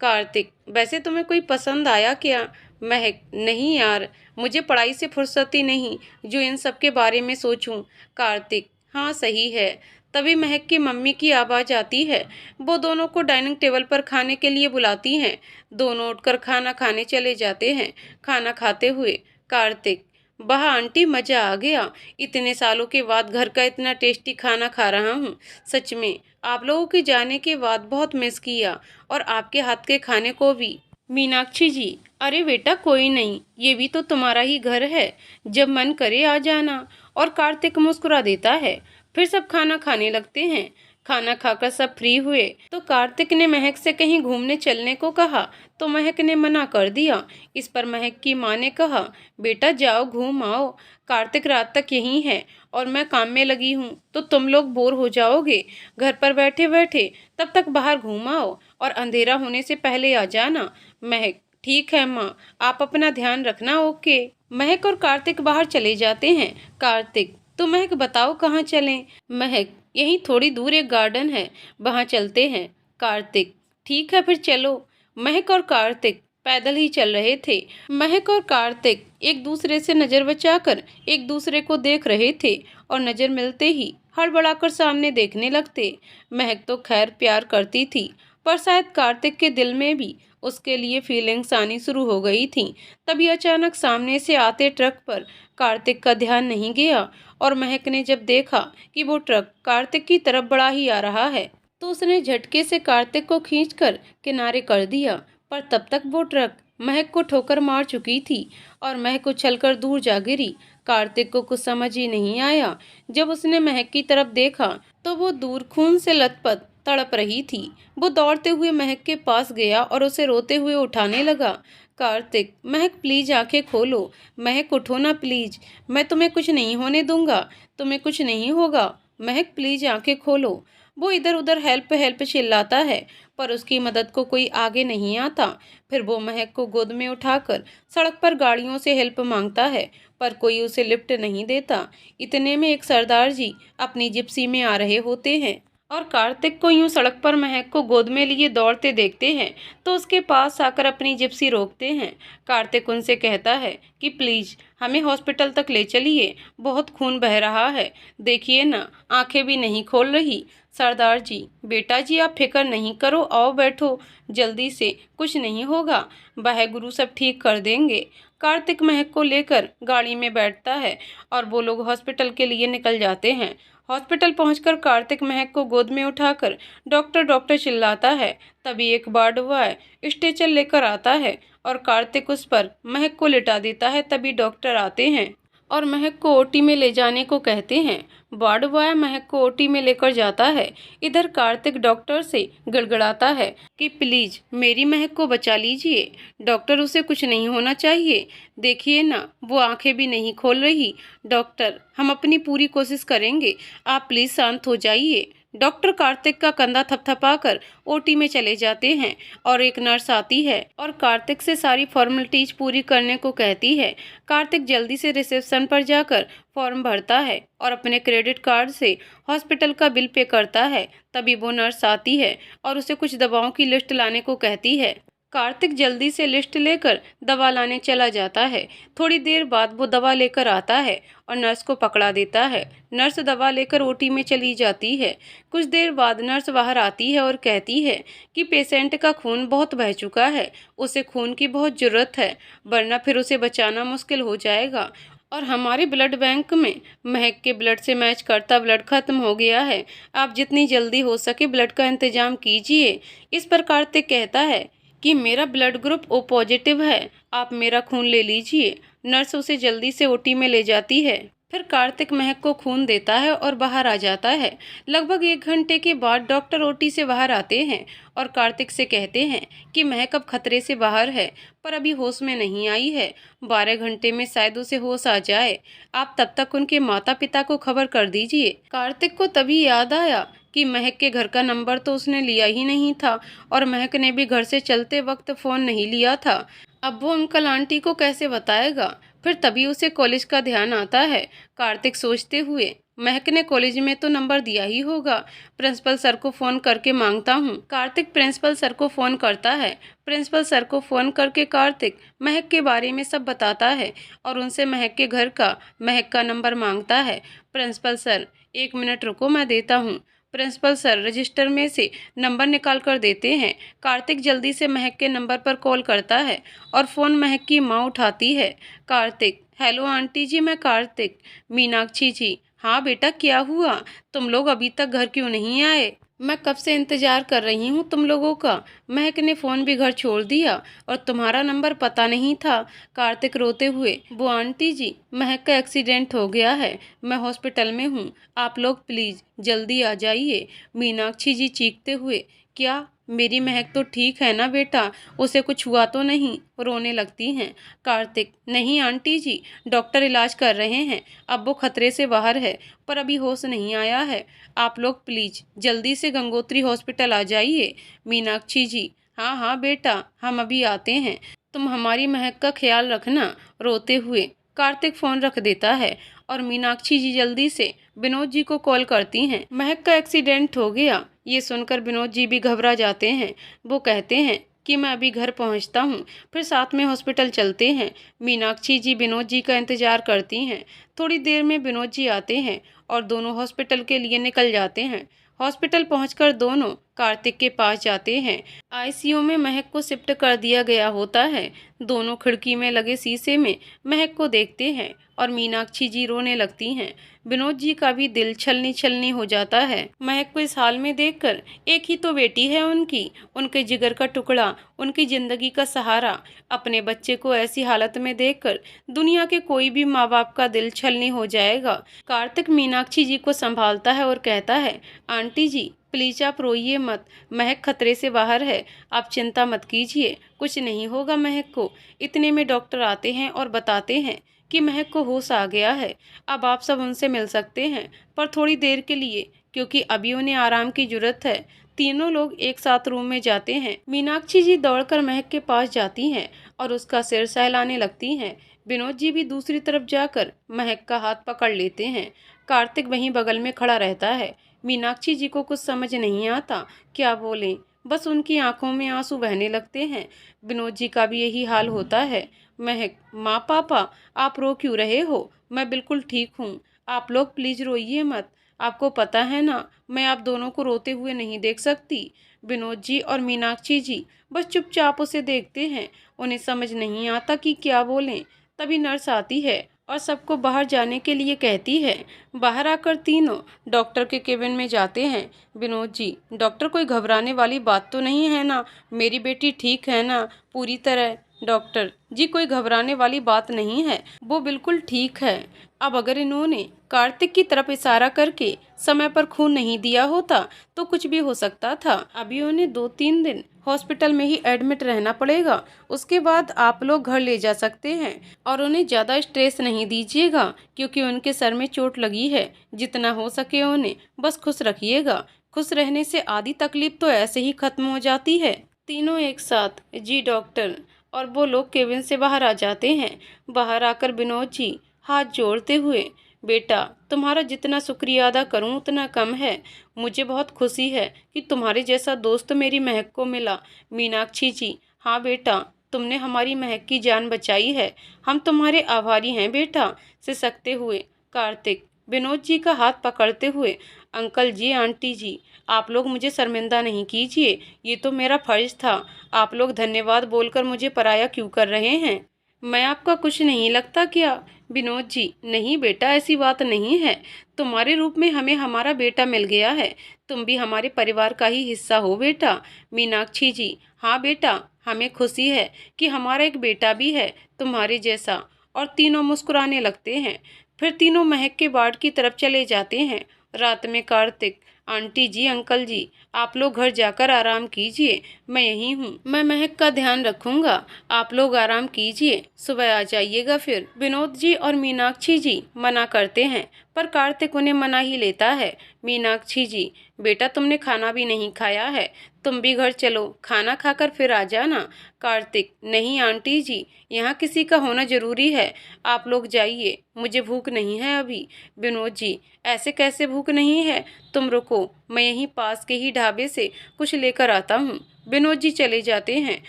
कार्तिक, वैसे तुम्हें कोई पसंद आया क्या? महक, नहीं यार, मुझे पढ़ाई से फुर्सत ही नहीं जो इन सब के बारे में सोचूं। कार्तिक, हाँ सही है। तभी महक की मम्मी की आवाज़ आती है। वो दोनों को डाइनिंग टेबल पर खाने के लिए बुलाती हैं। दोनों उठकर खाना खाने चले जाते हैं। खाना खाते हुए कार्तिक, वाह आंटी, मज़ा आ गया, इतने सालों के बाद घर का इतना टेस्टी खाना खा रहा हूँ। सच में आप लोगों के जाने के बाद बहुत मिस किया और आपके हाथ के खाने को भी। मीनाक्षी जी, अरे बेटा कोई नहीं, ये भी तो तुम्हारा ही घर है, जब मन करे आ जाना। और कार्तिक मुस्कुरा देता है। फिर सब खाना खाने लगते हैं। खाना खाकर सब फ्री हुए तो कार्तिक ने महक से कहीं घूमने चलने को कहा तो महक ने मना कर दिया। इस पर महक की माँ ने कहा, बेटा जाओ घूम आओ, कार्तिक रात तक यहीं है और मैं काम में लगी हूँ तो तुम लोग बोर हो जाओगे घर पर बैठे बैठे, तब तक बाहर घूम आओ और अंधेरा होने से पहले आ जाना। महक, ठीक है माँ, आप अपना ध्यान रखना, ओके। महक और कार्तिक बाहर चले जाते हैं। कार्तिक, तो महक बताओ कहाँ चलें? महक, यहीं थोड़ी दूर एक गार्डन है, वहाँ चलते हैं। कार्तिक, ठीक है फिर चलो। महक और कार्तिक पैदल ही चल रहे थे। महक और कार्तिक एक दूसरे से नज़र बचाकर एक दूसरे को देख रहे थे और नज़र मिलते ही हड़बड़ाकर सामने देखने लगते। महक तो खैर प्यार करती थी, पर शायद कार्तिक के दिल में भी उसके लिए फीलिंग्स आनी शुरू हो गई थी। तभी अचानक सामने से आते ट्रक पर कार्तिक का ध्यान नहीं गया और महक ने जब देखा कि वो ट्रक कार्तिक की तरफ बढ़ा ही आ रहा है तो उसने झटके से कार्तिक को खींचकर किनारे कर दिया, पर तब तक वो ट्रक महक को ठोकर मार चुकी थी और महक उछलकर दूर जा गिरी। कार्तिक को कुछ समझ ही नहीं आया। जब उसने महक की तरफ देखा तो वो दूर खून से लथपथ तड़प रही थी। वो दौड़ते हुए महक के पास गया और उसे रोते हुए उठाने लगा। कार्तिक, महक प्लीज आंखें खोलो, महक उठो ना प्लीज, मैं तुम्हें कुछ नहीं होने दूंगा, तुम्हें कुछ नहीं होगा, महक प्लीज आंखें खोलो। वो इधर उधर हेल्प हेल्प चिल्लाता है, पर उसकी मदद को कोई आगे नहीं आता। फिर वो महक को गोद में उठाकर सड़क पर गाड़ियों से हेल्प मांगता है, पर कोई उसे लिफ्ट नहीं देता। इतने में एक सरदार जी अपनी जिप्सी में आ रहे होते हैं और कार्तिक को यूं सड़क पर महक को गोद में लिए दौड़ते देखते हैं तो उसके पास आकर अपनी जिप्सी रोकते हैं। कार्तिक उनसे कहता है कि प्लीज हमें हॉस्पिटल तक ले चलिए, बहुत खून बह रहा है, देखिए ना, आंखें भी नहीं खोल रही। सरदार जी, बेटा जी आप फिक्र नहीं करो, आओ बैठो, जल्दी से, कुछ नहीं होगा, वाहेगुरु सब ठीक कर देंगे। कार्तिक महक को लेकर गाड़ी में बैठता है और वो लोग हॉस्पिटल के लिए निकल जाते हैं। हॉस्पिटल पहुंचकर कार्तिक महक को गोद में उठाकर डॉक्टर डॉक्टर चिल्लाता है। तभी एक वार्ड बॉय स्ट्रेचर लेकर आता है और कार्तिक उस पर महक को लिटा देता है। तभी डॉक्टर आते हैं और महक को ओटी में ले जाने को कहते हैं। वार्ड बॉय महक को ओटी में लेकर जाता है। इधर कार्तिक डॉक्टर से गड़गड़ाता है कि प्लीज मेरी महक को बचा लीजिए, डॉक्टर उसे कुछ नहीं होना चाहिए, देखिए ना वो आंखें भी नहीं खोल रही, डॉक्टर हम अपनी पूरी कोशिश करेंगे, आप प्लीज शांत हो जाइए। डॉक्टर कार्तिक का कंधा थपथपाकर ओटी में चले जाते हैं और एक नर्स आती है और कार्तिक से सारी फॉर्मेलिटीज पूरी करने को कहती है। कार्तिक जल्दी से रिसेप्शन पर जाकर फॉर्म भरता है और अपने क्रेडिट कार्ड से हॉस्पिटल का बिल पे करता है। तभी वो नर्स आती है और उसे कुछ दवाओं की लिस्ट लाने को कहती है। कार्तिक जल्दी से लिस्ट लेकर दवा लाने चला जाता है। थोड़ी देर बाद वो दवा लेकर आता है और नर्स को पकड़ा देता है। नर्स दवा लेकर ओटी में चली जाती है। कुछ देर बाद नर्स बाहर आती है और कहती है कि पेशेंट का खून बहुत बह चुका है, उसे खून की बहुत ज़रूरत है, वरना फिर उसे बचाना मुश्किल हो जाएगा और हमारे ब्लड बैंक में महक के ब्लड से मैच करता ब्लड खत्म हो गया है, आप जितनी जल्दी हो सके ब्लड का इंतजाम कीजिए। इस पर कार्तिक कहता है कि मेरा ब्लड ग्रुप ओ पॉजिटिव है, आप मेरा खून ले लीजिए। नर्स उसे जल्दी से ओटी में ले जाती है। फिर कार्तिक महक को खून देता है और बाहर आ जाता है। लगभग 1 घंटे के बाद डॉक्टर ओटी से बाहर आते हैं और कार्तिक से कहते हैं कि महक अब खतरे से बाहर है, पर अभी होश में नहीं आई है, 12 घंटे में शायद उसे होश आ जाए, आप तब तक उनके माता पिता को खबर कर दीजिए। कार्तिक को तभी याद आया कि महक के घर का नंबर तो उसने लिया ही नहीं था और महक ने भी घर से चलते वक्त फ़ोन नहीं लिया था। अब वो अंकल आंटी को कैसे बताएगा। फिर तभी उसे कॉलेज का ध्यान आता है। कार्तिक सोचते हुए, महक ने कॉलेज में तो नंबर दिया ही होगा, प्रिंसिपल सर को फ़ोन करके मांगता हूँ। कार्तिक प्रिंसिपल सर को फ़ोन करता है। प्रिंसिपल सर को फ़ोन करके कार्तिक महक के बारे में सब बताता है और उनसे महक के घर का महक का नंबर मांगता है। प्रिंसिपल सर 1 मिनट रुको, मैं देता हूँ। प्रिंसिपल सर रजिस्टर में से नंबर निकाल कर देते हैं। कार्तिक जल्दी से महक के नंबर पर कॉल करता है और फ़ोन महक की माँ उठाती है। कार्तिक, हेलो आंटी जी, मैं कार्तिक। मीनाक्षी जी, हाँ बेटा क्या हुआ, तुम लोग अभी तक घर क्यों नहीं आए, मैं कब से इंतज़ार कर रही हूँ तुम लोगों का, महक ने फ़ोन भी घर छोड़ दिया और तुम्हारा नंबर पता नहीं था। कार्तिक रोते हुए, वो आंटी जी महक का एक्सीडेंट हो गया है, मैं हॉस्पिटल में हूँ, आप लोग प्लीज़ जल्दी आ जाइए। मीनाक्षी जी चीखते हुए, क्या मेरी महक तो ठीक है ना बेटा, उसे कुछ हुआ तो नहीं, रोने लगती हैं। कार्तिक, नहीं आंटी जी, डॉक्टर इलाज कर रहे हैं, अब वो खतरे से बाहर है, पर अभी होश नहीं आया है, आप लोग प्लीज़ जल्दी से गंगोत्री हॉस्पिटल आ जाइए। मीनाक्षी जी, हाँ हाँ बेटा, हम अभी आते हैं, तुम हमारी महक का ख्याल रखना। रोते हुए कार्तिक फ़ोन रख देता है और मीनाक्षी जी जल्दी से विनोद जी को कॉल करती हैं। महक का एक्सीडेंट हो गया, ये सुनकर विनोद जी भी घबरा जाते हैं। वो कहते हैं कि मैं अभी घर पहुंचता हूं, फिर साथ में हॉस्पिटल चलते हैं। मीनाक्षी जी विनोद जी का इंतज़ार करती हैं। थोड़ी देर में विनोद जी आते हैं और दोनों हॉस्पिटल के लिए निकल जाते हैं। हॉस्पिटल पहुंचकर दोनों कार्तिक के पास जाते हैं। आईसीयू में महक को शिफ्ट कर दिया गया होता है। दोनों खिड़की में लगे शीशे में महक को देखते हैं। और मीनाक्षी जी रोने लगती हैं। विनोद जी का भी दिल छलनी छलनी हो जाता है। महक को इस हाल में देखकर, एक ही तो बेटी है उनकी, उनके जिगर का टुकड़ा, उनकी जिंदगी का सहारा, अपने बच्चे को ऐसी हालत में देखकर दुनिया के कोई भी माँ बाप का दिल छलनी हो जाएगा। कार्तिक मीनाक्षी जी को संभालता है और कहता है, आंटी जी प्लीज आप रोइए मत, महक खतरे से बाहर है, आप चिंता मत कीजिए, कुछ नहीं होगा महक को। इतने में डॉक्टर आते हैं और बताते हैं कि महक को होश आ गया है, अब आप सब उनसे मिल सकते हैं, पर थोड़ी देर के लिए, क्योंकि अभी उन्हें आराम की जरूरत है। तीनों लोग एक साथ रूम में जाते हैं। मीनाक्षी जी दौड़कर महक के पास जाती हैं और उसका सिर सहलाने लगती हैं। विनोद जी भी दूसरी तरफ जाकर महक का हाथ पकड़ लेते हैं। कार्तिक वहीं बगल में खड़ा रहता है। मीनाक्षी जी को कुछ समझ नहीं आता क्या बोलें, बस उनकी आंखों में आंसू बहने लगते हैं। विनोद जी का भी यही हाल होता है। महक, माँ पापा आप रो क्यों रहे हो, मैं बिल्कुल ठीक हूँ, आप लोग प्लीज रोइए मत, आपको पता है ना मैं आप दोनों को रोते हुए नहीं देख सकती। विनोद जी और मीनाक्षी जी बस चुपचाप उसे देखते हैं, उन्हें समझ नहीं आता कि क्या बोलें। तभी नर्स आती है और सबको बाहर जाने के लिए कहती है। बाहर आकर तीनों डॉक्टर के केबिन में जाते हैं। विनोद जी, डॉक्टर कोई घबराने वाली बात तो नहीं है ना, मेरी बेटी ठीक है ना पूरी तरह। डॉक्टर जी, कोई घबराने वाली बात नहीं है, वो बिल्कुल ठीक है। अब अगर इन्होंने कार्तिक की तरफ इशारा करके समय पर खून नहीं दिया होता तो कुछ भी हो सकता था। अभी उन्हें 2-3 दिन हॉस्पिटल में ही एडमिट रहना पड़ेगा, उसके बाद आप लोग घर ले जा सकते हैं। और उन्हें ज़्यादा स्ट्रेस नहीं दीजिएगा क्योंकि उनके सर में चोट लगी है, जितना हो सके उन्हें बस खुश रखिएगा, खुश रहने से आधी तकलीफ तो ऐसे ही खत्म हो जाती है। तीनों एक साथ, जी डॉक्टर, और वो लोग केबिन से बाहर आ जाते हैं। बाहर आकर विनोद जी हाथ जोड़ते हुए, बेटा तुम्हारा जितना शुक्रिया अदा करूं उतना कम है, मुझे बहुत खुशी है कि तुम्हारे जैसा दोस्त मेरी महक को मिला। मीनाक्षी जी, हाँ बेटा, तुमने हमारी महक की जान बचाई है, हम तुम्हारे आभारी हैं बेटा। सिसकते हुए कार्तिक विनोद जी का हाथ पकड़ते हुए, अंकल जी आंटी जी आप लोग मुझे शर्मिंदा नहीं कीजिए, ये तो मेरा फर्ज था, आप लोग धन्यवाद बोलकर मुझे पराया क्यों कर रहे हैं, मैं आपका कुछ नहीं लगता क्या। विनोद जी, नहीं बेटा ऐसी बात नहीं है, तुम्हारे रूप में हमें हमारा बेटा मिल गया है, तुम भी हमारे परिवार का ही हिस्सा हो बेटा। मीनाक्षी जी, हाँ बेटा, हमें खुशी है कि हमारा एक बेटा भी है तुम्हारे जैसा। और तीनों मुस्कुराने लगते हैं। फिर तीनों महक के वार्ड की तरफ चले जाते हैं। रात में कार्तिक, आंटी जी अंकल जी आप लोग घर जाकर आराम कीजिए, मैं यहीं हूँ, मैं महक का ध्यान रखूंगा, आप लोग आराम कीजिए, सुबह आ जाइएगा फिर। विनोद जी और मीनाक्षी जी मना करते हैं पर कार्तिक उन्हें मना ही लेता है। मीनाक्षी जी, बेटा तुमने खाना भी नहीं खाया है, तुम भी घर चलो, खाना खाकर फिर आ जाना। कार्तिक, नहीं आंटी जी, यहाँ किसी का होना जरूरी है, आप लोग जाइए, मुझे भूख नहीं है अभी। विनोद जी, ऐसे कैसे भूख नहीं है, तुम रुको, मैं यहीं पास के ही ढाबे से कुछ लेकर आता हूँ। विनोद जी चले जाते हैं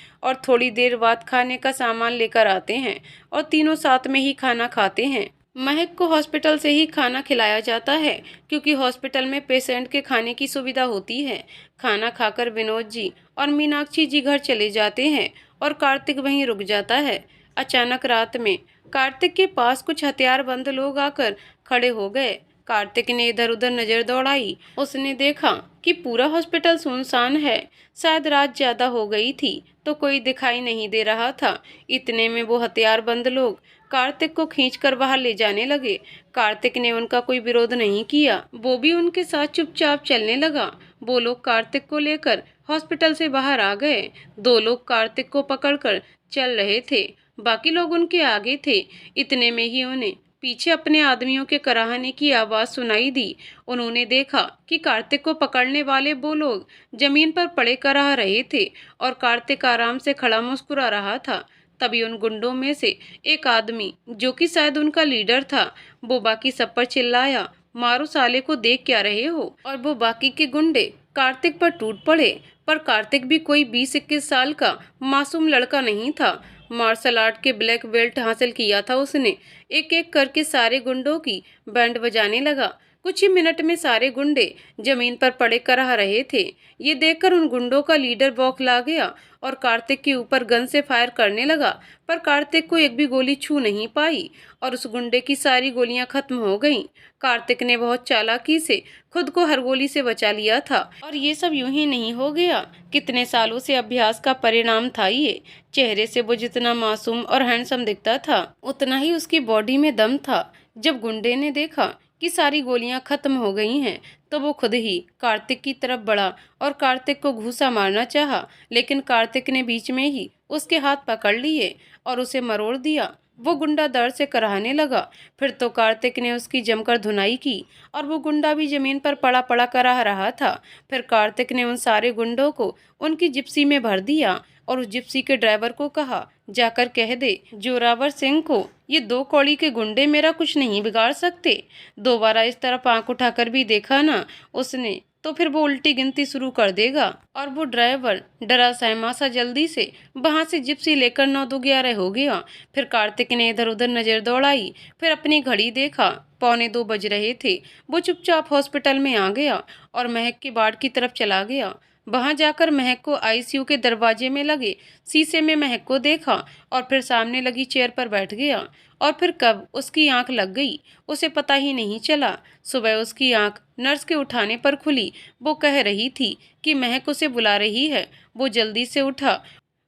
और थोड़ी देर बाद खाने का सामान लेकर आते हैं और तीनों साथ में ही खाना खाते हैं। महक को हॉस्पिटल से ही खाना खिलाया जाता है क्योंकि हॉस्पिटल में पेशेंट के खाने की सुविधा होती है। खाना खाकर विनोद जी और मीनाक्षी जी घर चले जाते हैं और कार्तिक वहीं रुक जाता है। अचानक रात में कार्तिक के पास कुछ हथियारबंद लोग आकर खड़े हो गए। कार्तिक ने इधर उधर नजर दौड़ाई, उसने देखा कि पूरा हॉस्पिटल सुनसान है, शायद रात ज्यादा हो गई थी तो कोई दिखाई नहीं दे रहा था। इतने में वो हथियारबंद लोग कार्तिक को खींचकर बाहर ले जाने लगे। कार्तिक ने उनका कोई विरोध नहीं किया, वो भी उनके साथ चुपचाप चलने लगा। वो लोग कार्तिक को लेकर हॉस्पिटल से बाहर आ गए। 2 लोग कार्तिक को पकड़कर चल रहे थे, बाकी लोग उनके आगे थे। इतने में ही उन्हें पीछे अपने आदमियों के कराहने की आवाज सुनाई दी। उन्होंने देखा कि कार्तिक को पकड़ने वाले वो लोग जमीन पर पड़े कराह रहे थे और कार्तिक आराम से खड़ा मुस्कुरा रहा था। तभी उन गुंडों में से एक आदमी, जो कि शायद उनका लीडर था, वो बाकी सब पर चिल्लाया, मारो साले को, देख क्या रहे हो। और वो बाकी के गुंडे कार्तिक पर टूट पड़े। पर कार्तिक भी कोई 20-21 साल का मासूम लड़का नहीं था। मार्शल आर्ट के ब्लैक बेल्ट हासिल किया था उसने। एक एक करके सारे गुंडों की बैंड बजाने लगा। कुछ ही मिनट में सारे गुंडे जमीन पर पड़े कराह रहे थे। ये देखकर उन गुंडों का लीडर बौखला गया और कार्तिक के ऊपर गन से फायर करने लगा, पर कार्तिक को एक भी गोली छू नहीं पाई और उस गुंडे की सारी गोलियां खत्म हो गईं। कार्तिक ने बहुत चालाकी से खुद को हर गोली से बचा लिया था और ये सब यूं ही नहीं हो गया। कितने सालों से अभ्यास का परिणाम था ये। चेहरे से वो जितना मासूम और हैंडसम दिखता था, उतना ही उसकी बॉडी में दम था। जब गुंडे ने देखा कि सारी गोलियां खत्म हो गई हैं, तो वो खुद ही कार्तिक की तरफ बढ़ा और कार्तिक को घूंसा मारना चाहा, लेकिन कार्तिक ने बीच में ही उसके हाथ पकड़ लिए और उसे मरोड़ दिया। वो गुंडा दर्द से कराहने लगा। फिर तो कार्तिक ने उसकी जमकर धुनाई की और वो गुंडा भी जमीन पर पड़ा पड़ा कराह रहा था। फिर कार्तिक ने उन सारे गुंडों को उनकी जिप्सी में भर दिया और उस जिप्सी के ड्राइवर को कहा, जाकर कह दे जोरावर सिंह को ये 2 कौड़ी के गुंडे मेरा कुछ नहीं बिगाड़ सकते। दोबारा इस तरफ आंख उठाकर भी देखा ना उसने तो फिर वो उल्टी गिनती शुरू कर देगा। और वो ड्राइवर डरा सहमा सा जल्दी से वहां से जिप्सी लेकर 9-2-11 हो गया। फिर कार्तिक ने इधर उधर नजर दौड़ाई, फिर अपनी घड़ी देखा, 1:45 बज रहे थे। वो चुपचाप हॉस्पिटल में आ गया और महक की वार्ड की तरफ चला गया। वहां जाकर महक को आईसीयू के दरवाजे में लगे शीशे में महक को देखा और फिर सामने लगी चेयर पर बैठ गया। और फिर कब उसकी आंख लग गई उसे पता ही नहीं चला। सुबह उसकी आंख नर्स के उठाने पर खुली। वो कह रही थी कि महक उसे बुला रही है। वो जल्दी से उठा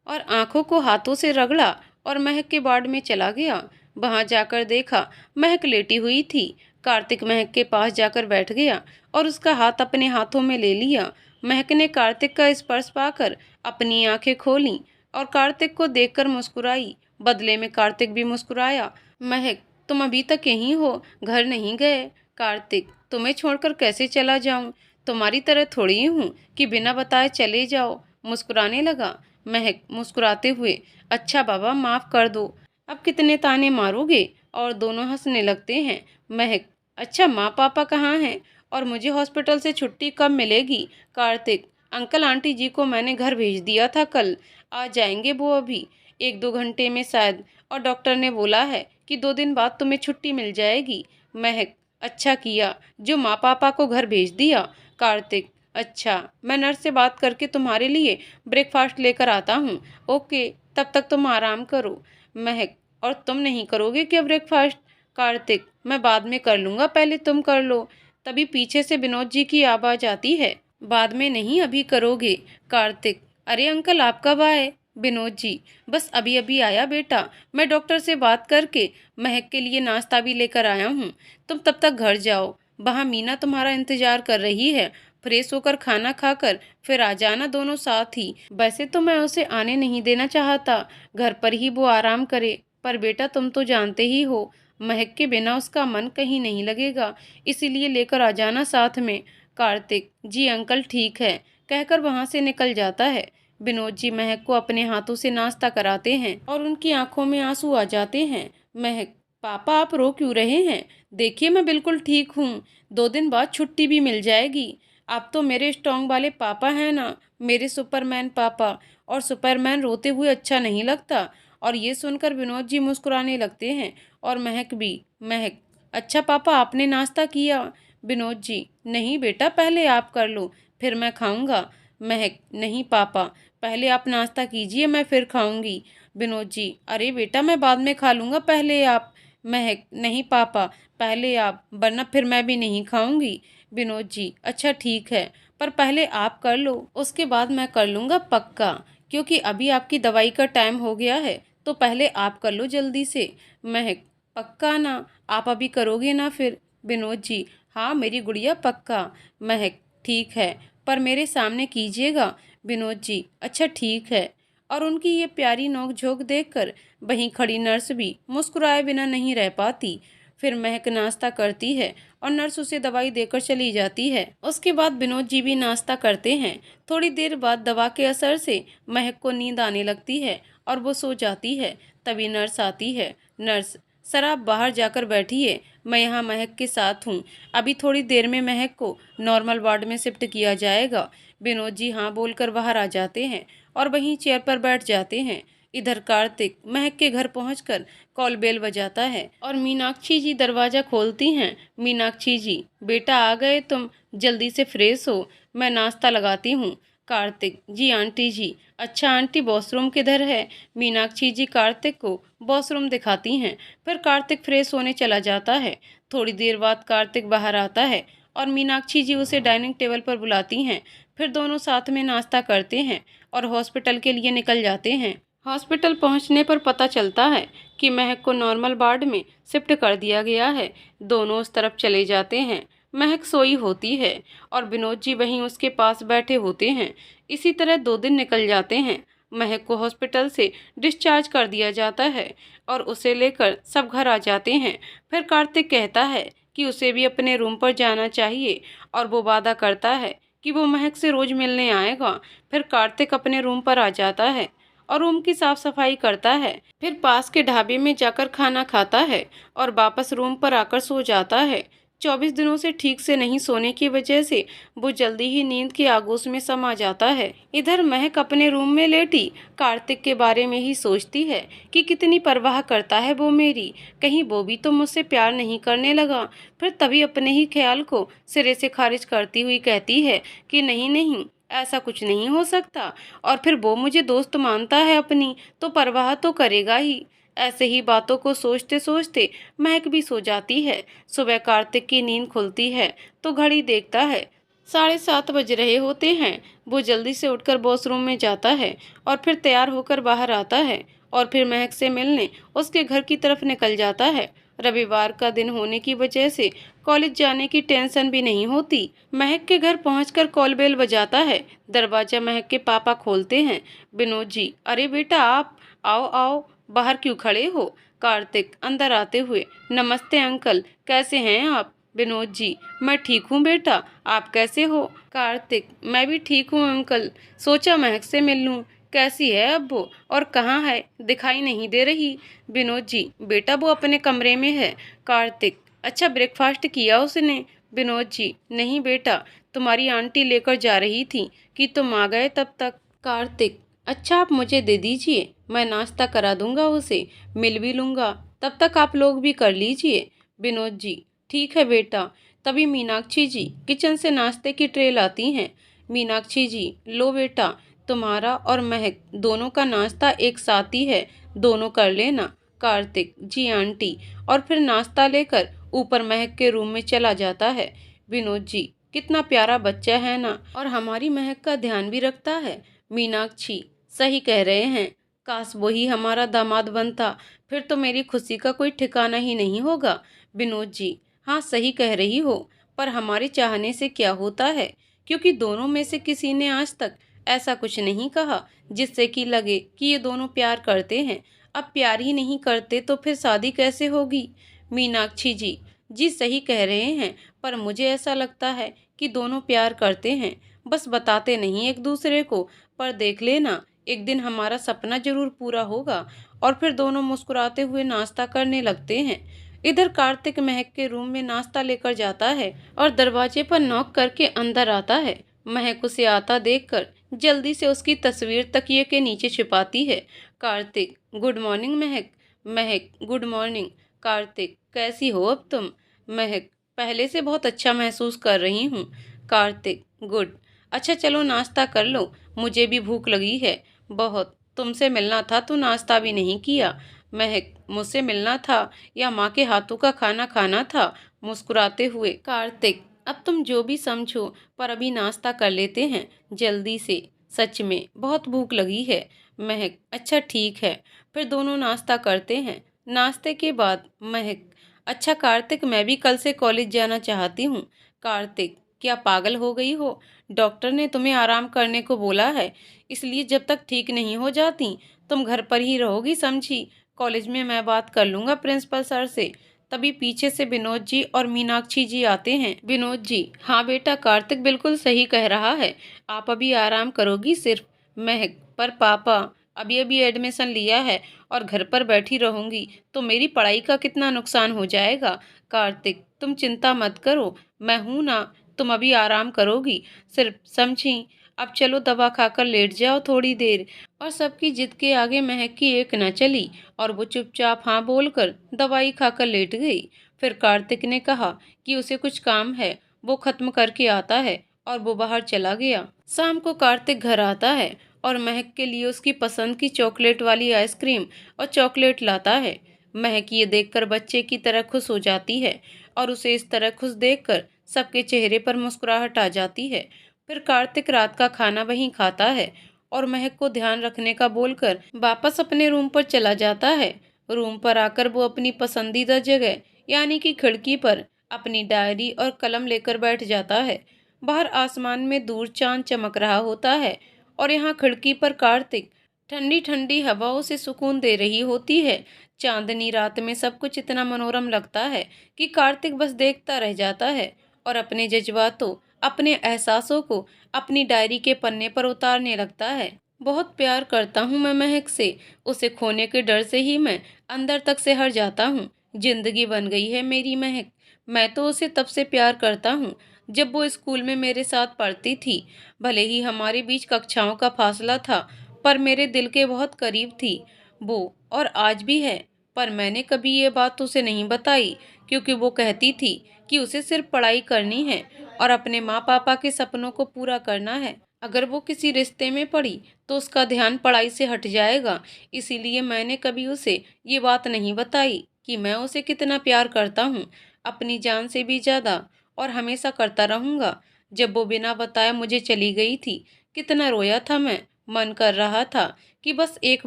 और आंखों को हाथों से रगड़ा और महक के वार्ड में चला गया। वहां जाकर देखा महक लेटी हुई थी। कार्तिक महक के पास जाकर बैठ गया और उसका हाथ अपने हाथों में ले लिया। महक ने कार्तिक का स्पर्श पाकर अपनी आंखें खोलीं और कार्तिक को देखकर मुस्कुराई। बदले में कार्तिक भी मुस्कुराया। महक, तुम अभी तक यहीं हो, घर नहीं गए? कार्तिक, तुम्हें छोड़कर कैसे चला जाऊं? तुम्हारी तरह थोड़ी हूं कि बिना बताए चले जाओ। मुस्कुराने लगा। महक मुस्कुराते हुए, अच्छा बाबा माफ कर दो, अब कितने ताने मारोगे? और दोनों हंसने लगते हैं। महक, अच्छा माँ पापा कहाँ हैं और मुझे हॉस्पिटल से छुट्टी कब मिलेगी? कार्तिक, अंकल आंटी जी को मैंने घर भेज दिया था, कल आ जाएंगे वो, अभी 1-2 घंटे में शायद, और डॉक्टर ने बोला है कि 2 दिन बाद तुम्हें छुट्टी मिल जाएगी। महक, अच्छा किया जो माँ पापा को घर भेज दिया। कार्तिक, अच्छा मैं नर्स से बात करके तुम्हारे लिए ब्रेकफास्ट लेकर आता हूँ। ओके, तब तक तुम आराम करो। महक, और तुम नहीं करोगे क्या ब्रेकफास्ट? कार्तिक, मैं बाद में कर लूँगा, पहले तुम कर लो। तभी पीछे से विनोद जी की आवाज़ आती है, बाद में नहीं अभी करोगे। कार्तिक, अरे अंकल आप कब आए? विनोद जी, बस अभी अभी आया बेटा, मैं डॉक्टर से बात करके महक के लिए नाश्ता भी लेकर आया हूँ। तुम तब तक घर जाओ, वहाँ मीना तुम्हारा इंतजार कर रही है। फ्रेश होकर खाना खाकर फिर आ जाना दोनों साथ ही। वैसे तो मैं उसे आने नहीं देना चाहता, घर पर ही वो आराम करे, पर बेटा तुम तो जानते ही हो महक के बिना उसका मन कहीं नहीं लगेगा, इसीलिए लेकर आ जाना साथ में। कार्तिक, जी अंकल ठीक है, कहकर वहाँ से निकल जाता है। विनोद जी महक को अपने हाथों से नाश्ता कराते हैं और उनकी आंखों में आंसू आ जाते हैं। महक, पापा आप रो क्यों रहे हैं? देखिए मैं बिल्कुल ठीक हूँ, 2 दिन बाद छुट्टी भी मिल जाएगी। आप तो मेरे स्ट्रॉन्ग वाले पापा हैं ना, मेरे सुपरमैन पापा, और सुपरमैन रोते हुए अच्छा नहीं लगता। और ये सुनकर विनोद जी मुस्कुराने लगते हैं और महक भी। महक, अच्छा पापा आपने नाश्ता किया? विनोद जी, नहीं बेटा पहले आप कर लो, फिर मैं खाऊंगा। महक, नहीं पापा, पहले आप नाश्ता कीजिए, मैं फिर खाऊंगी। विनोद जी, अरे बेटा मैं बाद में खा लूँगा, पहले आप। महक, नहीं पापा, पहले आप, वरना फिर मैं भी नहीं खाऊंगी। विनोद जी, अच्छा ठीक है, पर पहले आप कर लो, उसके बाद मैं कर लूँगा पक्का, क्योंकि अभी आपकी दवाई का टाइम हो गया है, तो पहले आप कर लो जल्दी से। महक, पक्का ना, आप अभी करोगे ना फिर? विनोद जी, हाँ मेरी गुड़िया पक्का। महक, ठीक है, पर मेरे सामने कीजिएगा। विनोद जी, अच्छा ठीक है। और उनकी ये प्यारी नोक-झोंक देखकर वहीं खड़ी नर्स भी मुस्कुराए बिना नहीं रह पाती। फिर महक नाश्ता करती है और नर्स उसे दवाई देकर चली जाती है। उसके बाद विनोद जी भी नाश्ता करते हैं। थोड़ी देर बाद दवा के असर से महक को नींद आने लगती है और वो सो जाती है। तभी नर्स आती है। नर्स, सर आप बाहर जाकर बैठिए, मैं यहाँ महक के साथ हूँ, अभी थोड़ी देर में महक को नॉर्मल वार्ड में शिफ्ट किया जाएगा। विनोद जी हाँ बोलकर बाहर आ जाते हैं और वहीं चेयर पर बैठ जाते हैं। इधर कार्तिक महक के घर पहुंचकर कॉल बेल बजाता है और मीनाक्षी जी दरवाजा खोलती हैं। मीनाक्षी जी, बेटा आ गए तुम, जल्दी से फ्रेश हो, मैं नाश्ता लगाती हूँ। कार्तिक, जी आंटी जी। अच्छा आंटी, वॉशरूम किधर है? मीनाक्षी जी कार्तिक को वॉशरूम दिखाती हैं। फिर कार्तिक फ्रेश होने चला जाता है। थोड़ी देर बाद कार्तिक बाहर आता है और मीनाक्षी जी उसे डाइनिंग टेबल पर बुलाती हैं। फिर दोनों साथ में नाश्ता करते हैं और हॉस्पिटल के लिए निकल जाते हैं। हॉस्पिटल पहुंचने पर पता चलता है कि महक को नॉर्मल वार्ड में शिफ्ट कर दिया गया है। दोनों उस तरफ चले जाते हैं। महक सोई होती है और विनोद जी वहीं उसके पास बैठे होते हैं। इसी तरह 2 दिन निकल जाते हैं। महक को हॉस्पिटल से डिस्चार्ज कर दिया जाता है और उसे लेकर सब घर आ जाते हैं। फिर कार्तिक कहता है कि उसे भी अपने रूम पर जाना चाहिए और वो वादा करता है कि वो महक से रोज मिलने आएगा। फिर कार्तिक अपने रूम पर आ जाता है और रूम की साफ सफाई करता है। फिर पास के ढाबे में जाकर खाना खाता है और वापस रूम पर आकर सो जाता है। 24 दिनों से ठीक से नहीं सोने की वजह से वो जल्दी ही नींद के आगोश में समा जाता है। इधर महक अपने रूम में लेटी कार्तिक के बारे में ही सोचती है कि कितनी परवाह करता है वो मेरी, कहीं वो भी तो मुझसे प्यार नहीं करने लगा। फिर तभी अपने ही ख्याल को सिरे से खारिज करती हुई कहती है कि नहीं नहीं, ऐसा कुछ नहीं हो सकता, और फिर वो मुझे दोस्त मानता है अपनी, तो परवाह तो करेगा ही। ऐसे ही बातों को सोचते सोचते महक भी सो जाती है। सुबह कार्तिक की नींद खुलती है तो घड़ी देखता है 7:30 बज रहे होते हैं। वो जल्दी से उठकर वॉशरूम में जाता है और फिर तैयार होकर बाहर आता है और फिर महक से मिलने उसके घर की तरफ निकल जाता है। रविवार का दिन होने की वजह से कॉलेज जाने की टेंशन भी नहीं होती। महक के घर पहुंचकर कॉल बेल बजाता है। दरवाजा महक के पापा खोलते हैं। विनोद जी, अरे बेटा आप, आओ आओ, बाहर क्यों खड़े हो? कार्तिक अंदर आते हुए, नमस्ते अंकल, कैसे हैं आप? विनोद जी, मैं ठीक हूँ बेटा, आप कैसे हो? कार्तिक, मैं भी ठीक हूँ अंकल, सोचा महक से मिल लूँ। कैसी है अब वो, और कहाँ है, दिखाई नहीं दे रही? विनोद जी, बेटा वो अपने कमरे में है। कार्तिक, अच्छा ब्रेकफास्ट किया उसने? विनोद जी, नहीं बेटा, तुम्हारी आंटी लेकर जा रही थी कि तुम आ गए तब तक। कार्तिक, अच्छा आप मुझे दे दीजिए, मैं नाश्ता करा दूंगा उसे, मिल भी लूंगा, तब तक आप लोग भी कर लीजिए। विनोद जी, ठीक है बेटा। तभी मीनाक्षी जी किचन से नाश्ते की ट्रे लाती हैं। मीनाक्षी जी, लो बेटा, तुम्हारा और महक दोनों का नाश्ता एक साथ ही है, दोनों कर लेना। कार्तिक, जी आंटी, और फिर नाश्ता लेकर ऊपर महक के रूम में चला जाता है। विनोद जी, कितना प्यारा बच्चा है ना, और हमारी महक का ध्यान भी रखता है। मीनाक्षी, सही कह रहे हैं, काश वही हमारा दामाद बनता, फिर तो मेरी खुशी का कोई ठिकाना ही नहीं होगा। विनोद जी, हाँ सही कह रही हो, पर हमारे चाहने से क्या होता है, क्योंकि दोनों में से किसी ने आज तक ऐसा कुछ नहीं कहा जिससे कि लगे कि ये दोनों प्यार करते हैं। अब प्यार ही नहीं करते तो फिर शादी कैसे होगी? मीनाक्षी जी, जी सही कह रहे हैं, पर मुझे ऐसा लगता है कि दोनों प्यार करते हैं, बस बताते नहीं एक दूसरे को। पर देख लेना, एक दिन हमारा सपना जरूर पूरा होगा। और फिर दोनों मुस्कुराते हुए नाश्ता करने लगते हैं। इधर कार्तिक महक के रूम में नाश्ता लेकर जाता है और दरवाजे पर नॉक करके अंदर आता है। महक उसे आता देखकर जल्दी से उसकी तस्वीर तकिए के नीचे छिपाती है। कार्तिक, गुड मॉर्निंग महक। महक, गुड मॉर्निंग। कार्तिक, कैसी हो अब तुम? महक, पहले से बहुत अच्छा महसूस कर रही हूँ। कार्तिक, गुड। अच्छा चलो नाश्ता कर लो, मुझे भी भूख लगी है बहुत, तुमसे मिलना था तो नाश्ता भी नहीं किया। महक, मुझसे मिलना था या माँ के हाथों का खाना खाना था? मुस्कुराते हुए कार्तिक, अब तुम जो भी समझो, पर अभी नाश्ता कर लेते हैं जल्दी से, सच में बहुत भूख लगी है। महक, अच्छा ठीक है। फिर दोनों नाश्ता करते हैं। नाश्ते के बाद महक, अच्छा कार्तिक, मैं भी कल से कॉलेज जाना चाहती हूँ। कार्तिक, क्या पागल हो गई हो? डॉक्टर ने तुम्हें आराम करने को बोला है, इसलिए जब तक ठीक नहीं हो जाती तुम घर पर ही रहोगी, समझी? कॉलेज में मैं बात कर लूंगा प्रिंसिपल सर से। तभी पीछे से विनोद जी और मीनाक्षी जी आते हैं। विनोद जी, हाँ बेटा, कार्तिक बिल्कुल सही कह रहा है, आप अभी आराम करोगी सिर्फ। महक, पर पापा, अभी अभी एडमिशन लिया है और घर पर बैठी रहूंगी तो मेरी पढ़ाई का कितना नुकसान हो जाएगा। कार्तिक, तुम चिंता मत करो, मैं हूं ना, तुम अभी आराम करोगी सिर्फ, समझी? अब चलो दवा खाकर लेट जाओ थोड़ी देर। और सबकी जिद के आगे महक की एक न चली और वो चुपचाप हाँ बोलकर दवाई खाकर लेट गई। फिर कार्तिक ने कहा कि उसे कुछ काम है, वो खत्म करके आता है, और वो बाहर चला गया। शाम को कार्तिक घर आता है और महक के लिए उसकी पसंद की चॉकलेट वाली आइसक्रीम और चॉकलेट लाता है। महक ये देखकर बच्चे की तरह खुश हो जाती है और उसे इस तरह खुश देखकर सबके चेहरे पर मुस्कुराहट आ जाती है। फिर कार्तिक रात का खाना वहीं खाता है और महक को ध्यान रखने का बोलकर वापस अपने रूम पर चला जाता है। रूम पर आकर वो अपनी पसंदीदा जगह यानी कि खिड़की पर अपनी डायरी और कलम लेकर बैठ जाता है। बाहर आसमान में दूर चांद चमक रहा होता है और यहाँ खिड़की पर कार्तिक ठंडी ठंडी हवाओं से सुकून दे रही होती है। चांदनी रात में सब कुछ इतना मनोरम लगता है कि कार्तिक बस देखता रह जाता है और अपने जज्बातों, अपने एहसासों को अपनी डायरी के पन्ने पर उतारने लगता है। बहुत प्यार करता हूँ मैं महक से, उसे खोने के डर से ही मैं अंदर तक से हर जाता हूँ। जिंदगी बन गई है मेरी महक। मैं तो उसे तब से प्यार करता हूँ जब वो स्कूल में मेरे साथ पढ़ती थी। भले ही हमारे बीच कक्षाओं का फासला था, पर मेरे दिल के बहुत करीब थी वो, और आज भी है। पर मैंने कभी ये बात उसे नहीं बताई क्योंकि वो कहती थी कि उसे सिर्फ पढ़ाई करनी है और अपने माँ पापा के सपनों को पूरा करना है। अगर वो किसी रिश्ते में पड़ी तो उसका ध्यान पढ़ाई से हट जाएगा। इसीलिए मैंने कभी उसे ये बात नहीं बताई कि मैं उसे कितना प्यार करता हूँ, अपनी जान से भी ज़्यादा, और हमेशा करता रहूँगा। जब वो बिना बताए मुझे चली गई थी, कितना रोया था मैं। मन कर रहा था कि बस एक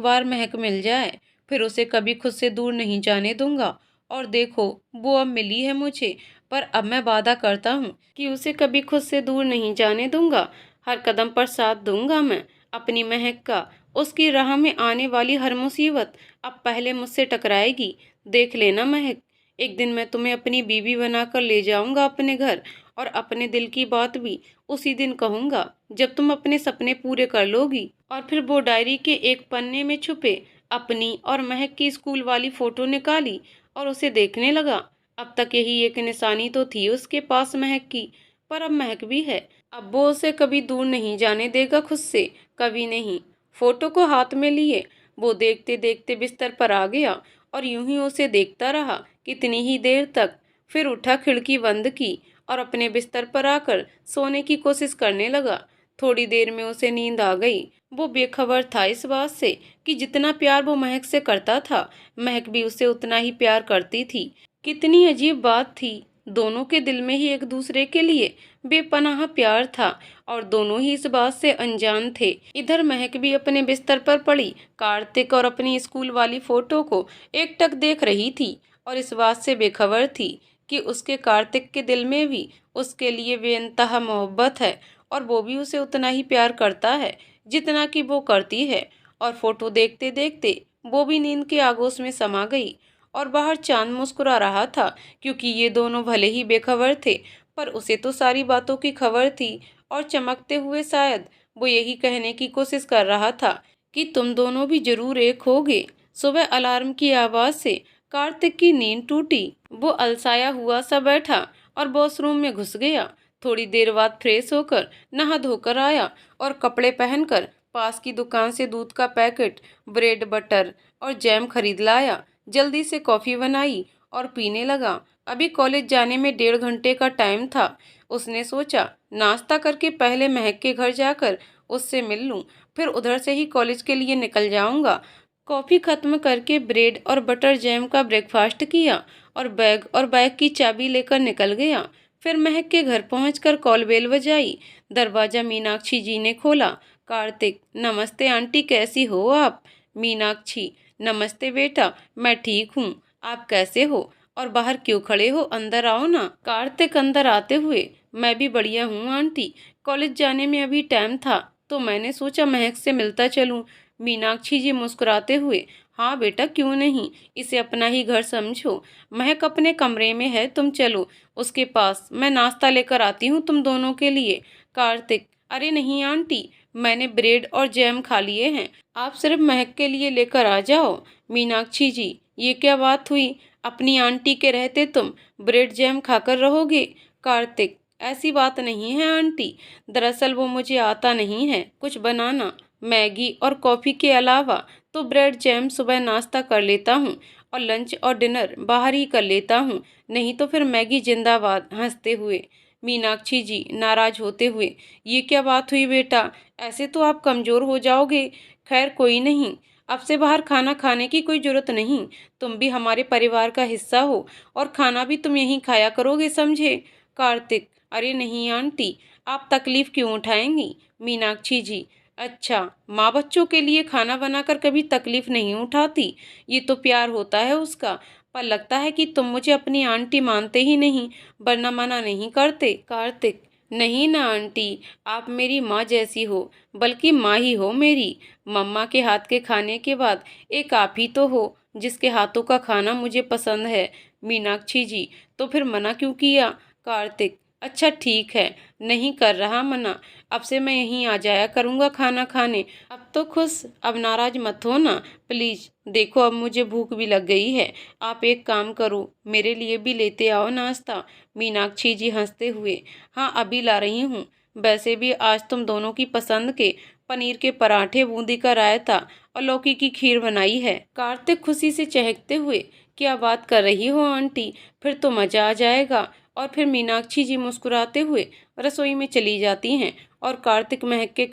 बार महक मिल जाए, फिर उसे कभी खुद से दूर नहीं जाने दूंगा। और देखो, वो अब मिली है मुझे, पर अब मैं वादा करता हूँ कि उसे कभी खुद से दूर नहीं जाने दूंगा। हर कदम पर साथ दूंगा मैं अपनी महक का। उसकी राह में आने वाली हर मुसीबत अब पहले मुझसे टकराएगी। देख लेना महक, एक दिन मैं तुम्हें अपनी बीवी बनाकर ले जाऊंगा अपने घर, और अपने दिल की बात भी उसी दिन कहूंगा जब तुम अपने सपने पूरे कर लोगी। और फिर वो डायरी के एक पन्ने में छुपे अपनी और महक की स्कूल वाली फोटो निकाली और उसे देखने लगा। अब तक यही एक निशानी तो थी उसके पास महक की, पर अब महक भी है। अब वो उसे कभी दूर नहीं जाने देगा खुद से, कभी नहीं। फोटो को हाथ में लिए वो देखते देखते बिस्तर पर आ गया और यूं ही उसे देखता रहा कितनी ही देर तक। फिर उठा, खिड़की बंद की और अपने बिस्तर पर आकर सोने की कोशिश करने लगा। थोड़ी देर में उसे नींद आ गई। वो बेखबर था इस बात से कि जितना प्यार वो महक से करता था, महक भी उसे उतना ही प्यार करती थी। कितनी अजीब बात थी, दोनों के दिल में ही एक दूसरे के लिए बेपनाह प्यार था और दोनों ही इस बात से अनजान थे। इधर महक भी अपने बिस्तर पर पड़ी कार्तिक और अपनी स्कूल वाली फोटो को एकटक देख रही थी और इस बात से बेखबर थी कि उसके कार्तिक के दिल में भी उसके लिए बेइंतहा मोहब्बत है और वो भी उसे उतना ही प्यार करता है जितना कि वो करती है। और फोटो देखते देखते वो भी नींद के आगोश में समा गई और बाहर चांद मुस्कुरा रहा था क्योंकि ये दोनों भले ही बेखबर थे, पर उसे तो सारी बातों की खबर थी। और चमकते हुए शायद वो यही कहने की कोशिश कर रहा था कि तुम दोनों भी जरूर एक होगे। सुबह अलार्म की आवाज से कार्तिक की नींद टूटी। वो अलसाया हुआ सा बैठा और वॉशरूम में घुस गया। थोड़ी देर बाद फ्रेश होकर नहा धोकर आया और कपड़े पहनकर पास की दुकान से दूध का पैकेट, ब्रेड, बटर और जैम खरीद लाया। जल्दी से कॉफी बनाई और पीने लगा। अभी कॉलेज जाने में 1.5 घंटे का टाइम था। उसने सोचा नाश्ता करके पहले महक के घर जाकर उससे मिल लूं, फिर उधर से ही कॉलेज के लिए निकल जाऊंगा। कॉफी खत्म करके ब्रेड और बटर जैम का ब्रेकफास्ट किया और बैग की चाबी लेकर निकल गया। फिर महक के घर पहुंचकर कॉल बेल बजाई। दरवाजा मीनाक्षी जी ने खोला। कार्तिक: नमस्ते आंटी, कैसी हो आप? मीनाक्षी: नमस्ते बेटा, मैं ठीक हूँ, आप कैसे हो? और बाहर क्यों खड़े हो, अंदर आओ ना। कार्तिक अंदर आते हुए: मैं भी बढ़िया हूँ आंटी, कॉलेज जाने में अभी टाइम था तो मैंने सोचा महक से मिलता चलूँ। मीनाक्षी जी मुस्कुराते हुए: हाँ बेटा, क्यों नहीं, इसे अपना ही घर समझो। महक अपने कमरे में है, तुम चलो उसके पास, मैं नाश्ता लेकर आती हूँ तुम दोनों के लिए। कार्तिक: अरे नहीं आंटी, मैंने ब्रेड और जैम खा लिए हैं, आप सिर्फ महक के लिए लेकर आ जाओ। मीनाक्षी जी: ये क्या बात हुई, अपनी आंटी के रहते तुम ब्रेड जैम खाकर रहोगे? कार्तिक: ऐसी बात नहीं है आंटी, दरअसल वो मुझे आता नहीं है कुछ बनाना। मैगी और कॉफ़ी के अलावा तो ब्रेड जैम सुबह नाश्ता कर लेता हूँ और लंच और डिनर बाहर ही कर लेता हूँ, नहीं तो फिर मैगी जिंदाबाद। हंसते हुए मीनाक्षी जी नाराज होते हुए, ये क्या बात हुई बेटा, ऐसे तो आप कमज़ोर हो जाओगे। खैर कोई नहीं, अब से बाहर खाना खाने की कोई ज़रूरत नहीं। तुम भी हमारे परिवार का हिस्सा हो और खाना भी तुम यहीं खाया करोगे, समझे। कार्तिक, अरे नहीं आंटी, आप तकलीफ़ क्यों उठाएंगी। मीनाक्षी जी, अच्छा, माँ बच्चों के लिए खाना बनाकर कभी तकलीफ़ नहीं उठाती, ये तो प्यार होता है उसका। पर लगता है कि तुम मुझे अपनी आंटी मानते ही नहीं, वरना मना नहीं करते। कार्तिक, नहीं ना आंटी, आप मेरी माँ जैसी हो, बल्कि माँ ही हो मेरी। मम्मा के हाथ के खाने के बाद एक आप ही तो हो जिसके हाथों का खाना मुझे पसंद है। मीनाक्षी जी, तो फिर मना क्यों किया। कार्तिक, अच्छा ठीक है, नहीं कर रहा मना, अब से मैं यहीं आ जाया करूँगा खाना खाने। अब तो खुश, अब नाराज मत हो ना प्लीज़। देखो अब मुझे भूख भी लग गई है, आप एक काम करो, मेरे लिए भी लेते आओ नाश्ता। मीनाक्षी जी हंसते हुए, हाँ अभी ला रही हूँ। वैसे भी आज तुम दोनों की पसंद के पनीर के पराठे, बूंदी का रायता और लौकी की खीर बनाई है। कार्तिक खुशी से चहकते हुए, क्या बात कर रही हो आंटी, फिर तो मज़ा आ जाएगा। और फिर मीनाक्षी जी मुस्कुराते हुए रसोई में चली जाती हैं और कार्तिक महक के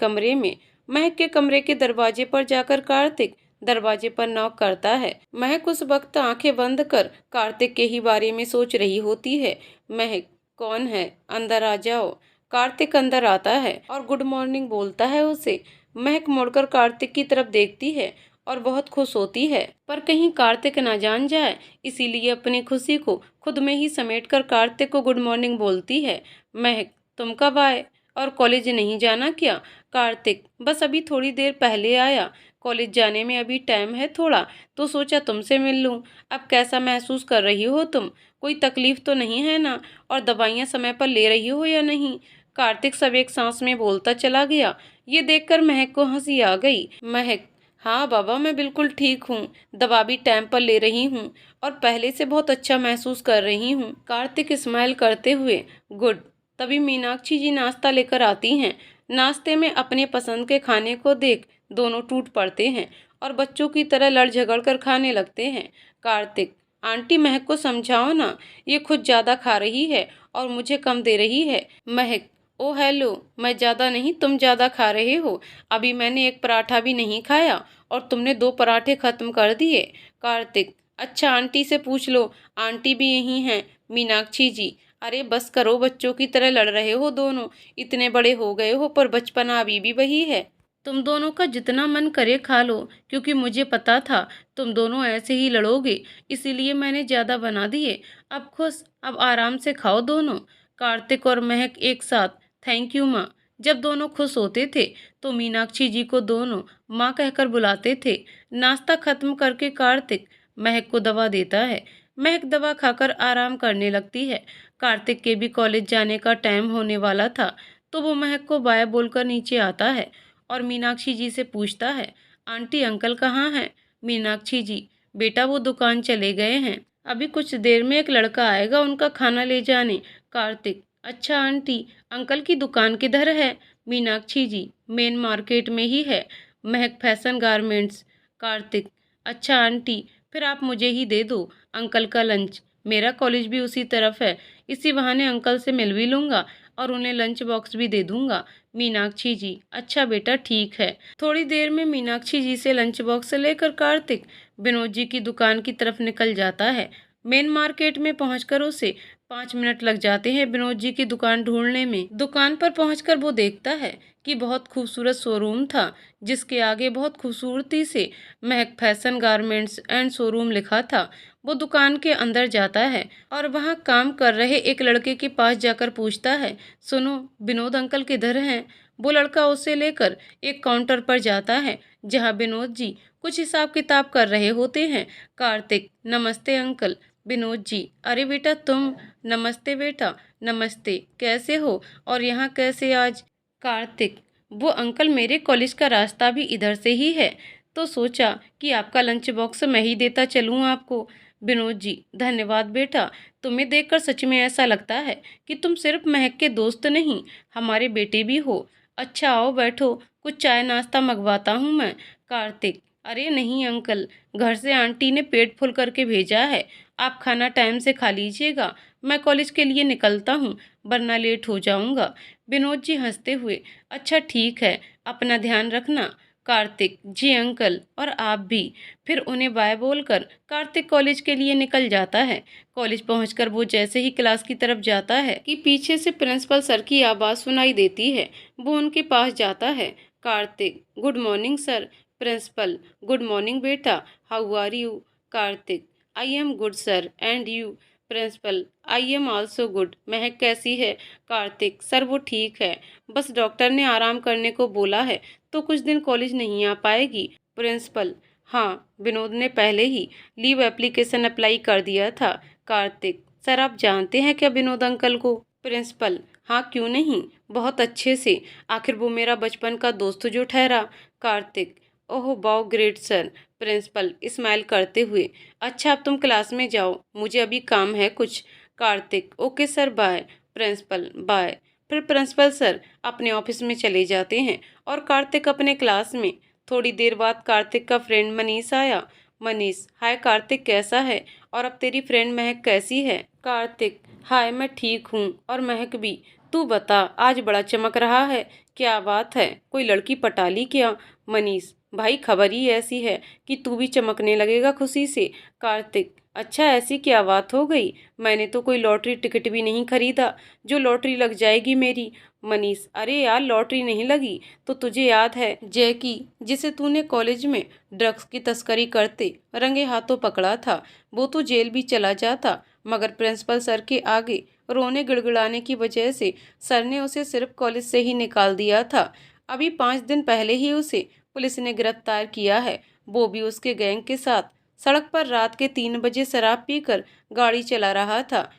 कमरे के दरवाजे पर जाकर कार्तिक दरवाजे पर नॉक करता है। महक उस वक्त आंखें बंद कर कार्तिक के ही बारे में सोच रही होती है। महक, कौन है, अंदर आ जाओ। कार्तिक अंदर आता है और गुड मॉर्निंग बोलता है उसे। महक मुड़कर कार्तिक की तरफ देखती है और बहुत खुश होती है, पर कहीं कार्तिक ना जान जाए, इसीलिए अपनी खुशी को खुद में ही समेटकर कार्तिक को गुड मॉर्निंग बोलती है। महक, तुम कब आए और कॉलेज नहीं जाना क्या। कार्तिक, बस अभी थोड़ी देर पहले आया, कॉलेज जाने में अभी टाइम है थोड़ा, तो सोचा तुमसे मिल लूं। अब कैसा महसूस कर रही हो तुम, कोई तकलीफ तो नहीं है ना, और दवाइयाँ समय पर ले रही हो या नहीं। कार्तिक सब एक सांस में बोलता चला गया। ये देखकर महक को हंसी आ गई। महक, हाँ बाबा, मैं बिल्कुल ठीक हूँ, दवा भी टाइम पर ले रही हूँ और पहले से बहुत अच्छा महसूस कर रही हूँ। कार्तिक स्माइल करते हुए, गुड। तभी मीनाक्षी जी नाश्ता लेकर आती हैं। नाश्ते में अपने पसंद के खाने को देख दोनों टूट पड़ते हैं और बच्चों की तरह लड़ झगड़ कर खाने लगते हैं। कार्तिक, आंटी महक को समझाओ ना, ये खुद ज़्यादा खा रही है और मुझे कम दे रही है। महक, ओ हेलो, मैं ज़्यादा नहीं, तुम ज़्यादा खा रहे हो, अभी मैंने एक पराठा भी नहीं खाया और तुमने 2 पराठे ख़त्म कर दिए। कार्तिक, अच्छा आंटी से पूछ लो, आंटी भी यही हैं। मीनाक्षी जी, अरे बस करो, बच्चों की तरह लड़ रहे हो दोनों, इतने बड़े हो गए हो पर बचपना अभी भी वही है। तुम दोनों का जितना मन करे खा लो, क्योंकि मुझे पता था तुम दोनों ऐसे ही लड़ोगे, इसीलिए मैंने ज़्यादा बना दिए। अब खुश, अब आराम से खाओ दोनों। कार्तिक और महक एक साथ, थैंक यू माँ। जब दोनों खुश होते थे तो मीनाक्षी जी को दोनों माँ कहकर बुलाते थे। नाश्ता खत्म करके कार्तिक महक को दवा देता है। महक दवा खाकर आराम करने लगती है। कार्तिक के भी कॉलेज जाने का टाइम होने वाला था, तो वो महक को बाय बोलकर नीचे आता है और मीनाक्षी जी से पूछता है, आंटी अंकल कहाँ हैं। मीनाक्षी जी, बेटा वो दुकान चले गए हैं, अभी कुछ देर में एक लड़का आएगा उनका खाना ले जाने। कार्तिक, अच्छा आंटी, अंकल की दुकान किधर है। मीनाक्षी जी, मेन मार्केट में ही है, महक फैशन गारमेंट्स। कार्तिक, अच्छा आंटी, फिर आप मुझे ही दे दो अंकल का लंच, मेरा कॉलेज भी उसी तरफ है, इसी बहाने अंकल से मिल भी लूँगा और उन्हें लंच बॉक्स भी दे दूँगा। मीनाक्षी जी, अच्छा बेटा ठीक है। थोड़ी देर में मीनाक्षी जी से लंच बॉक्स लेकर कार्तिक विनोद जी की दुकान की तरफ निकल जाता है। मेन मार्केट में पहुंचकर उसे 5 मिनट लग जाते हैं विनोद जी की दुकान ढूंढने में। दुकान पर पहुंचकर वो देखता है कि बहुत खूबसूरत शोरूम था, जिसके आगे बहुत खूबसूरती से महक फैशन गारमेंट्स एंड शोरूम लिखा था। वो दुकान के अंदर जाता है और वहाँ काम कर रहे एक लड़के के पास जाकर पूछता है, सुनो विनोद अंकल किधर हैं। वो लड़का उसे लेकर एक काउंटर पर जाता है जहाँ विनोद जी कुछ हिसाब किताब कर रहे होते हैं। कार्तिक, नमस्ते अंकल। विनोद जी, अरे बेटा तुम। नमस्ते बेटा, नमस्ते, कैसे हो और यहाँ कैसे आज। कार्तिक, वो अंकल मेरे कॉलेज का रास्ता भी इधर से ही है, तो सोचा कि आपका लंच बॉक्स मैं ही देता चलूँ आपको। विनोद जी, धन्यवाद बेटा। तुम्हें देखकर सच में ऐसा लगता है कि तुम सिर्फ महक के दोस्त नहीं, हमारे बेटे भी हो। अच्छा आओ बैठो, कुछ चाय नाश्ता मंगवाता हूँ मैं। कार्तिक, अरे नहीं अंकल, घर से आंटी ने पेट फुल करके भेजा है। आप खाना टाइम से खा लीजिएगा, मैं कॉलेज के लिए निकलता हूँ, वरना लेट हो जाऊँगा। विनोद जी हंसते हुए, अच्छा ठीक है, अपना ध्यान रखना। कार्तिक, जी अंकल, और आप भी। फिर उन्हें बाय बोलकर कार्तिक कॉलेज के लिए निकल जाता है। कॉलेज पहुंचकर वो जैसे ही क्लास की तरफ जाता है कि पीछे से प्रिंसिपल सर की आवाज़ सुनाई देती है। वो उनके पास जाता है। Kartik, good morning sir. Principal, good morning बेटा, how are you? Kartik, I am good sir, and you? Principal, I am also good. Mahak कैसी है? कार्तिक, सर वो ठीक है, बस डॉक्टर ने आराम करने को बोला है तो कुछ दिन कॉलेज नहीं आ पाएगी। प्रिंसिपल, हाँ, विनोद ने पहले ही लीव एप्लीकेशन अप्लाई कर दिया था। कार्तिक, सर आप जानते हैं क्या विनोद अंकल को? प्रिंसिपल, हाँ क्यों नहीं, बहुत अच्छे से, आखिर वो मेरा बचपन का दोस्त जो ठहरा। Kartik, oh wow great sir. Principal smile करते हुए, अच्छा अब तुम क्लास में जाओ, मुझे अभी काम है कुछ। Kartik, okay sir bye. Principal, bye. फिर प्रिंसिपल सर अपने ऑफिस में चले जाते हैं और कार्तिक अपने क्लास में। थोड़ी देर बाद कार्तिक का फ्रेंड मनीष आया। मनीष, हाय कार्तिक कैसा है, और अब तेरी फ्रेंड महक कैसी है? कार्तिक, हाय मैं ठीक हूँ, और महक भी। तू बता, आज बड़ा चमक रहा है, क्या बात है, कोई लड़की पटा ली क्या? मनीष, भाई खबर ही ऐसी है कि तू भी चमकने लगेगा खुशी से। कार्तिक, अच्छा ऐसी क्या बात हो गई, मैंने तो कोई लॉटरी टिकट भी नहीं खरीदा जो लॉटरी लग जाएगी मेरी। मनीष, अरे यार लॉटरी नहीं लगी तो तुझे याद है जैकी, जिसे तूने कॉलेज में ड्रग्स की तस्करी करते रंगे हाथों पकड़ा था, वो तो जेल भी चला जाता, मगर प्रिंसिपल सर के आगे रोने गिड़गिड़ाने की वजह से सर ने उसे सिर्फ कॉलेज से ही निकाल दिया था। अभी 5 दिन पहले ही उसे पुलिस ने गिरफ्तार किया है, वो भी उसके गैंग के साथ। सड़क पर रात के 3 बजे शराब पीकर गाड़ी चला रहा था।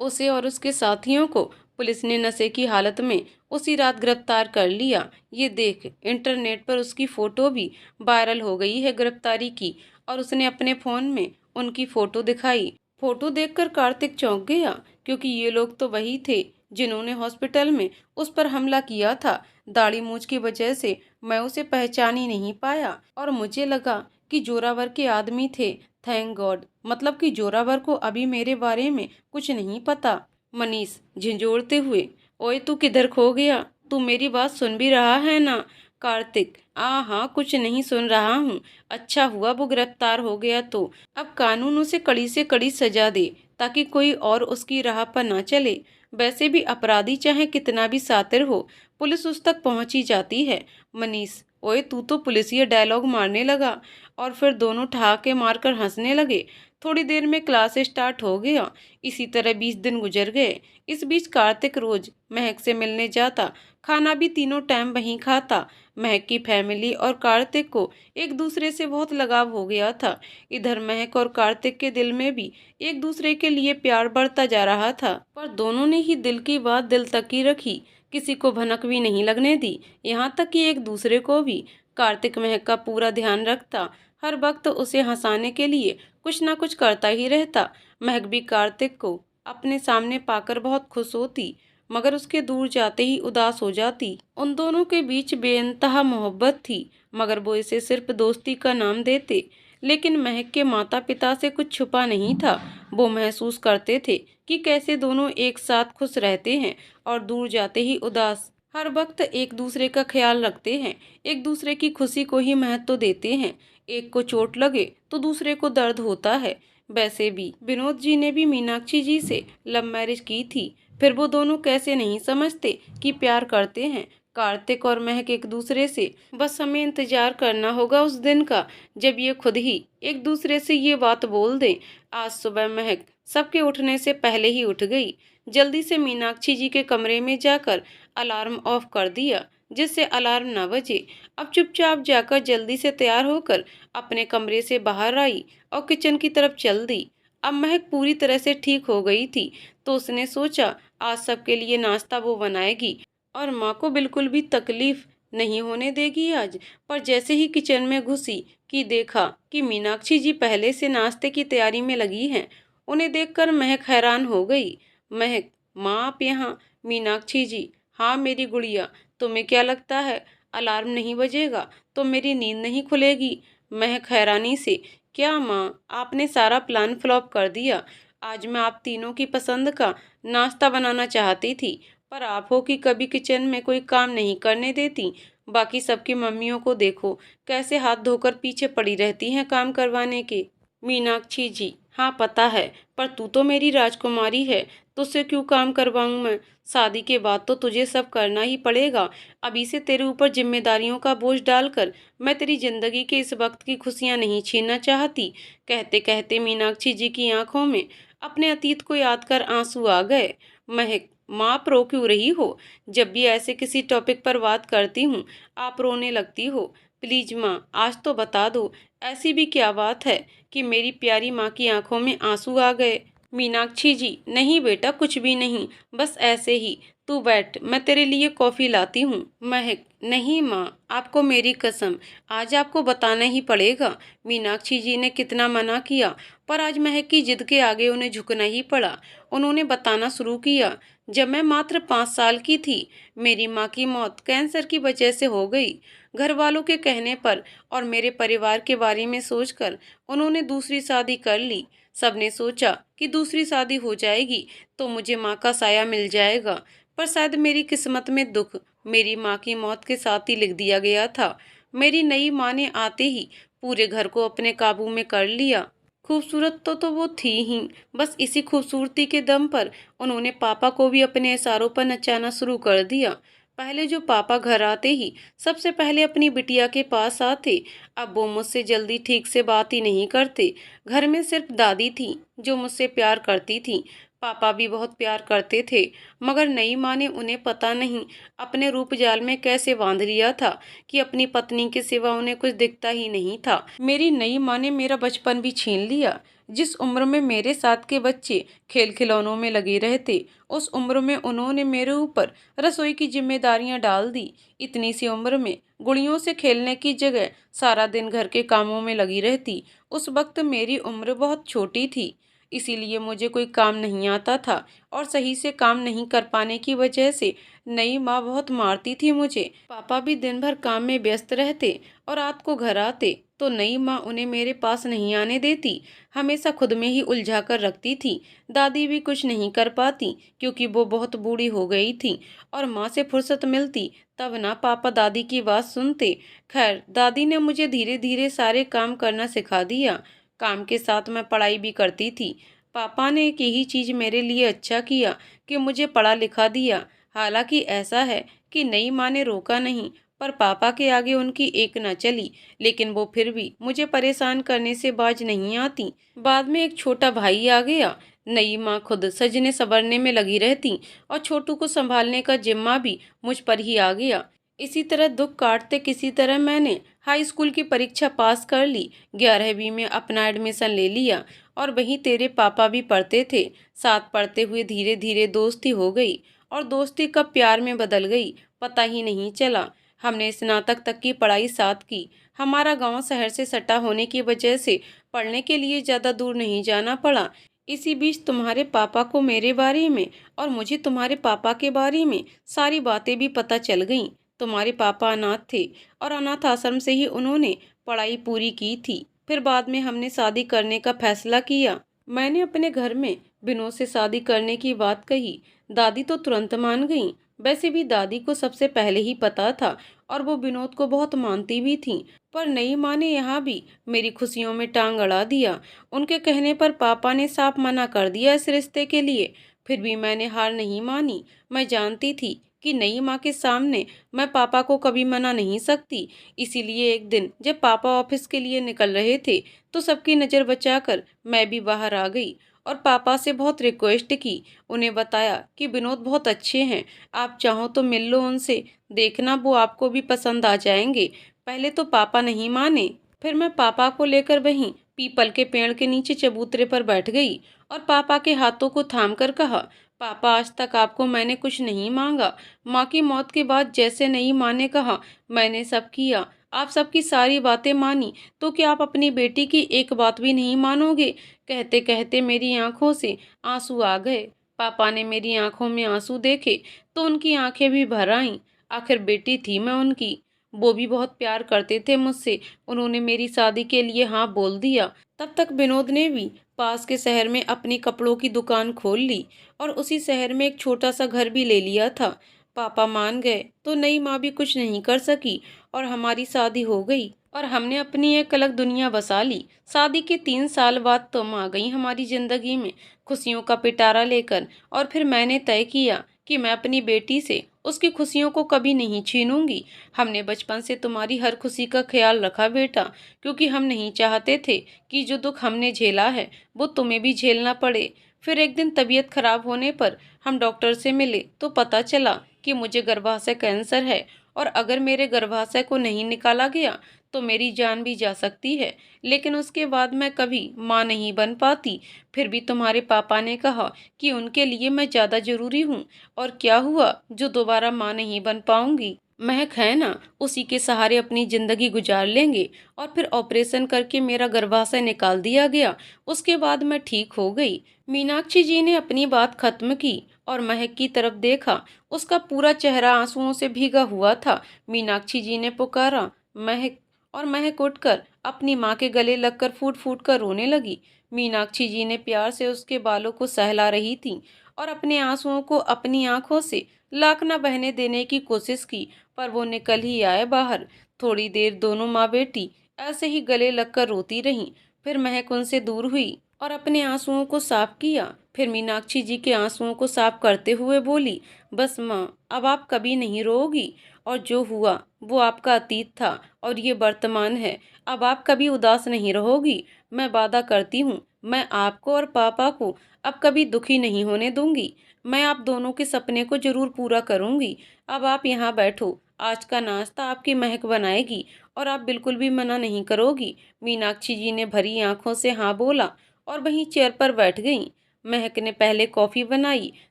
उसे और उसके साथियों को पुलिस ने नशे की हालत में उसी रात गिरफ्तार कर लिया। ये देख, इंटरनेट पर उसकी फोटो भी वायरल हो गई है गिरफ्तारी की, और उसने अपने फोन में उनकी फोटो दिखाई। फोटो देखकर कार्तिक चौंक गया, क्योंकि ये लोग तो वही थे जिन्होंने हॉस्पिटल में उस पर हमला किया था। दाढ़ी मूंछ की वजह से मैं उसे पहचान ही नहीं पाया, और मुझे लगा कि जोरावर के आदमी थे। थैंक गॉड, मतलब कि जोरावर को अभी मेरे बारे में कुछ नहीं पता। मनीष झिंझोड़ते हुए, ओए तू किधर खो गया, तू मेरी बात सुन भी रहा है ना? कार्तिक, हाँ कुछ नहीं सुन रहा हूँ, अच्छा हुआ वो गिरफ्तार हो गया तो अब कानून उसे कड़ी से कड़ी सजा दे, ताकि कोई और उसकी राह पर ना चले। वैसे भी अपराधी चाहे कितना भी शातिर हो, पुलिस उस तक पहुंच ही जाती है। मनीष, ओए तू तो पुलिसिया डायलॉग मारने लगा, और फिर दोनों ठहाके मारकर हंसने लगे। थोड़ी देर में क्लास स्टार्ट हो गया। इसी तरह 20 दिन गुजर गए। इस बीच कार्तिक रोज महक से मिलने जाता, खाना भी तीनों टाइम वहीं खाता। महक की फैमिली और कार्तिक को एक दूसरे से बहुत लगाव हो गया था। इधर महक और कार्तिक के दिल में भी एक दूसरे के लिए प्यार बढ़ता जा रहा था, पर दोनों ने ही दिल की बात दिल तक ही रखी, किसी को भनक भी नहीं लगने दी, यहाँ तक कि एक दूसरे को भी। कार्तिक महक का पूरा ध्यान रखता, हर वक्त उसे हंसाने के लिए कुछ ना कुछ करता ही रहता। महक भी कार्तिक को अपने सामने पाकर बहुत खुश होती, मगर उसके दूर जाते ही उदास हो जाती। उन दोनों के बीच बेइंतहा मोहब्बत थी, मगर वो इसे सिर्फ दोस्ती का नाम देते। लेकिन महक के माता पिता से कुछ छुपा नहीं था। वो महसूस करते थे कि कैसे दोनों एक साथ खुश रहते हैं और दूर जाते ही उदास। हर वक्त एक दूसरे का ख्याल रखते हैं, एक दूसरे की खुशी को ही महत्व देते हैं। एक को चोट लगे तो दूसरे को दर्द होता है। वैसे भी विनोद जी ने भी मीनाक्षी जी से लव मैरिज की थी, फिर वो दोनों कैसे नहीं समझते कि प्यार करते हैं। कार्तिक और महक एक दूसरे से, बस हमें इंतजार करना होगा उस दिन का जब ये खुद ही एक दूसरे से ये बात बोल दें। आज सुबह महक सबके उठने से पहले ही उठ गई। जल्दी से मीनाक्षी जी के कमरे में जाकर अलार्म ऑफ कर दिया, जिससे अलार्म न बजे। अब चुपचाप जाकर जल्दी से तैयार होकर अपने कमरे से बाहर आई और किचन की तरफ चल दी। अब महक पूरी तरह से ठीक हो गई थी, तो उसने सोचा आज सबके लिए नाश्ता वो बनाएगी, और माँ को बिल्कुल भी तकलीफ नहीं होने देगी आज। पर जैसे ही किचन में घुसी कि देखा कि मीनाक्षी जी पहले से नाश्ते की तैयारी में लगी हैं। उन्हें देखकर महक हैरान हो गई। महक, माँ आप यहाँ? मीनाक्षी जी, हाँ मेरी गुड़िया, तुम्हें क्या लगता है अलार्म नहीं बजेगा तो मेरी नींद नहीं खुलेगी? महक हैरानी से, क्या माँ, आपने सारा प्लान फ्लॉप कर दिया। आज मैं आप तीनों की पसंद का नाश्ता बनाना चाहती थी, पर आप हो कि कभी किचन में कोई काम नहीं करने देती। बाकी सबकी मम्मियों को देखो कैसे हाथ धोकर पीछे पड़ी रहती हैं काम करवाने के। मीनाक्षी जी, हाँ पता है, पर तू तो मेरी राजकुमारी है, तुझसे क्यों काम करवाऊँ मैं? शादी के बाद तो तुझे सब करना ही पड़ेगा। अभी से तेरे ऊपर जिम्मेदारियों का बोझ डालकर मैं तेरी जिंदगी के इस वक्त की खुशियां नहीं छीनना चाहती। कहते कहते मीनाक्षी जी की आंखों में अपने अतीत को याद कर आंसू आ गए। महक, माँ आप रो क्यों रही हो? जब भी ऐसे किसी टॉपिक पर बात करती हूँ आप रोने लगती हो। प्लीज माँ, आज तो बता दो, ऐसी भी क्या बात है कि मेरी प्यारी माँ की आंखों में आंसू आ गए? मीनाक्षी जी, नहीं बेटा, कुछ भी नहीं, बस ऐसे ही। तू बैठ, मैं तेरे लिए कॉफी लाती हूँ। महक, नहीं माँ, आपको मेरी कसम, आज आपको बताना ही पड़ेगा। मीनाक्षी जी ने कितना मना किया, पर आज महक की जिद के आगे उन्हें झुकना ही पड़ा। उन्होंने बताना शुरू किया। जब मैं मात्र 5 साल की थी, मेरी माँ की मौत कैंसर की वजह से हो गई। घर वालों के कहने पर और मेरे परिवार के बारे में सोचकर उन्होंने दूसरी शादी कर ली। सबने सोचा कि दूसरी शादी हो जाएगी तो मुझे माँ का साया मिल जाएगा, पर शायद मेरी किस्मत में दुख मेरी माँ की मौत के साथ ही लिख दिया गया था। मेरी नई माँ ने आते ही पूरे घर को अपने काबू में कर लिया। खूबसूरत तो वो थी ही, बस इसी खूबसूरती के दम पर उन्होंने पापा को भी अपने इशारों पर नचाना शुरू कर दिया। पहले जो पापा घर आते ही सबसे पहले अपनी बिटिया के पास आते, अब वो मुझसे जल्दी ठीक से बात ही नहीं करते। घर में सिर्फ दादी थी जो मुझसे प्यार करती थी। पापा भी बहुत प्यार करते थे, मगर नई माँ ने उन्हें पता नहीं अपने रूप जाल में कैसे बांध लिया था कि अपनी पत्नी के सिवा उन्हें कुछ दिखता ही नहीं था। मेरी नई माँ ने मेरा बचपन भी छीन लिया। जिस उम्र में मेरे साथ के बच्चे खेल खिलौनों में लगे रहते, उस उम्र में उन्होंने मेरे ऊपर रसोई की जिम्मेदारियां डाल दी। इतनी सी उम्र में गुड़ियों से खेलने की जगह सारा दिन घर के कामों में लगी रहती। उस वक्त मेरी उम्र बहुत छोटी थी, इसीलिए मुझे कोई काम नहीं आता था और सही से काम नहीं कर पाने की वजह से नई माँ बहुत मारती थी मुझे। पापा भी दिन भर काम में व्यस्त रहते और रात को घर आते तो नई माँ उन्हें मेरे पास नहीं आने देती, हमेशा खुद में ही उलझा कर रखती थी। दादी भी कुछ नहीं कर पाती क्योंकि वो बहुत बूढ़ी हो गई थी और माँ से फुर्सत मिलती तब ना पापा दादी की बात सुनते। खैर, दादी ने मुझे धीरे धीरे सारे काम करना सिखा दिया। काम के साथ मैं पढ़ाई भी करती थी। पापा ने एक यही चीज़ मेरे लिए अच्छा किया कि मुझे पढ़ा लिखा दिया। हालांकि ऐसा है कि नई माँ ने रोका नहीं, पर पापा के आगे उनकी एक न चली, लेकिन वो फिर भी मुझे परेशान करने से बाज नहीं आती। बाद में एक छोटा भाई आ गया। नई माँ खुद सजने संवरने में लगी रहती और छोटू को संभालने का जिम्मा भी मुझ पर ही आ गया। इसी तरह दुख काटते किसी तरह मैंने हाई स्कूल की परीक्षा पास कर ली। 11वीं में अपना एडमिशन ले लिया और वहीं तेरे पापा भी पढ़ते थे। साथ पढ़ते हुए धीरे धीरे दोस्ती हो गई और दोस्ती कब प्यार में बदल गई पता ही नहीं चला। हमने स्नातक तक की पढ़ाई साथ की। हमारा गांव शहर से सटा होने की वजह से पढ़ने के लिए ज़्यादा दूर नहीं जाना पड़ा। इसी बीच तुम्हारे पापा को मेरे बारे में और मुझे तुम्हारे पापा के बारे में सारी बातें भी पता चल गईं। तुम्हारे पापा अनाथ थे और अनाथ आश्रम से ही उन्होंने पढ़ाई पूरी की थी। फिर बाद में हमने शादी करने का फैसला किया। मैंने अपने घर में विनोद से शादी करने की बात कही। दादी तो तुरंत मान गई। वैसे भी दादी को सबसे पहले ही पता था और वो विनोद को बहुत मानती भी थी, पर नई माँ ने यहाँ भी मेरी खुशियों में टांग अड़ा दिया। उनके कहने पर पापा ने साफ मना कर दिया इस रिश्ते के लिए। फिर भी मैंने हार नहीं मानी। मैं जानती थी कि नई माँ के सामने मैं पापा को कभी मना नहीं सकती। इसीलिए एक दिन जब पापा ऑफिस के लिए निकल रहे थे तो सबकी नज़र बचाकर मैं भी बाहर आ गई और पापा से बहुत रिक्वेस्ट की। उन्हें बताया कि विनोद बहुत अच्छे हैं, आप चाहो तो मिल लो उनसे, देखना वो आपको भी पसंद आ जाएंगे। पहले तो पापा नहीं माने, फिर मैं पापा को लेकर वहीं पीपल के पेड़ के नीचे चबूतरे पर बैठ गई और पापा के हाथों को थाम कर कहा, पापा, आज तक आपको मैंने कुछ नहीं मांगा। माँ की मौत के बाद जैसे नई माँ ने कहा, मैंने सब किया। आप सबकी सारी बातें मानी, तो क्या आप अपनी बेटी की एक बात भी नहीं मानोगे? कहते कहते मेरी आंखों से आंसू आ गए। पापा ने मेरी आंखों में आंसू देखे तो उनकी आंखें भी भर आईं। आखिर बेटी थी मैं उनकी। वो भी बहुत प्यार करते थे मुझसे। उन्होंने मेरी शादी के लिए हाँ बोल दिया। तब तक विनोद ने भी पास के शहर में अपनी कपड़ों की दुकान खोल ली और उसी शहर में एक छोटा सा घर भी ले लिया था। पापा मान गए तो नई माँ भी कुछ नहीं कर सकी और हमारी शादी हो गई और हमने अपनी एक अलग दुनिया बसा ली। शादी के 3 साल बाद तुम आ गई हमारी जिंदगी में, खुशियों का पिटारा लेकर। और फिर मैंने तय किया कि मैं अपनी बेटी से उसकी खुशियों को कभी नहीं छीनूंगी। हमने बचपन से तुम्हारी हर खुशी का ख्याल रखा बेटा, क्योंकि हम नहीं चाहते थे कि जो दुख हमने झेला है वो तुम्हें भी झेलना पड़े। फिर एक दिन तबीयत खराब होने पर हम डॉक्टर से मिले तो पता चला कि मुझे गर्भाशय कैंसर है और अगर मेरे गर्भाशय को नहीं निकाला गया तो मेरी जान भी जा सकती है। लेकिन उसके बाद मैं कभी माँ नहीं बन पाती। फिर भी तुम्हारे पापा ने कहा कि उनके लिए मैं ज़्यादा ज़रूरी हूँ। और क्या हुआ जो दोबारा माँ नहीं बन पाऊंगी? महक है ना, उसी के सहारे अपनी जिंदगी गुजार लेंगे। और फिर ऑपरेशन करके मेरा गर्भाशय निकाल दिया गया। उसके बाद मैं ठीक हो गई। मीनाक्षी जी ने अपनी बात खत्म की और महक की तरफ देखा। उसका पूरा चेहरा आंसुओं से भीगा हुआ था। मीनाक्षी जी ने पुकारा, महक। और महक उठकर अपनी माँ के गले लगकर फूट फूट कर रोने लगी। मीनाक्षी जी ने प्यार से उसके बालों को सहला रही थी और अपने आंसुओं को अपनी आंखों से लाख न बहने देने की कोशिश की, पर वो निकल ही आए बाहर। थोड़ी देर दोनों माँ बेटी ऐसे ही गले लगकर रोती रहीं। फिर महक उनसे दूर हुई और अपने आंसुओं को साफ किया। फिर मीनाक्षी जी के आंसुओं को साफ करते हुए बोली, बस माँ, अब आप कभी नहीं रोओगी। और जो हुआ वो आपका अतीत था और ये वर्तमान है। अब आप कभी उदास नहीं रहोगी। मैं वादा करती हूँ, मैं आपको और पापा को अब कभी दुखी नहीं होने दूंगी। मैं आप दोनों के सपने को जरूर पूरा करूंगी। अब आप यहाँ बैठो, आज का नाश्ता आपकी महक बनाएगी और आप बिल्कुल भी मना नहीं करोगी। मीनाक्षी जी ने भरी आंखों से हाँ बोला और वहीं चेयर पर बैठ गईं। महक ने पहले कॉफी बनाई,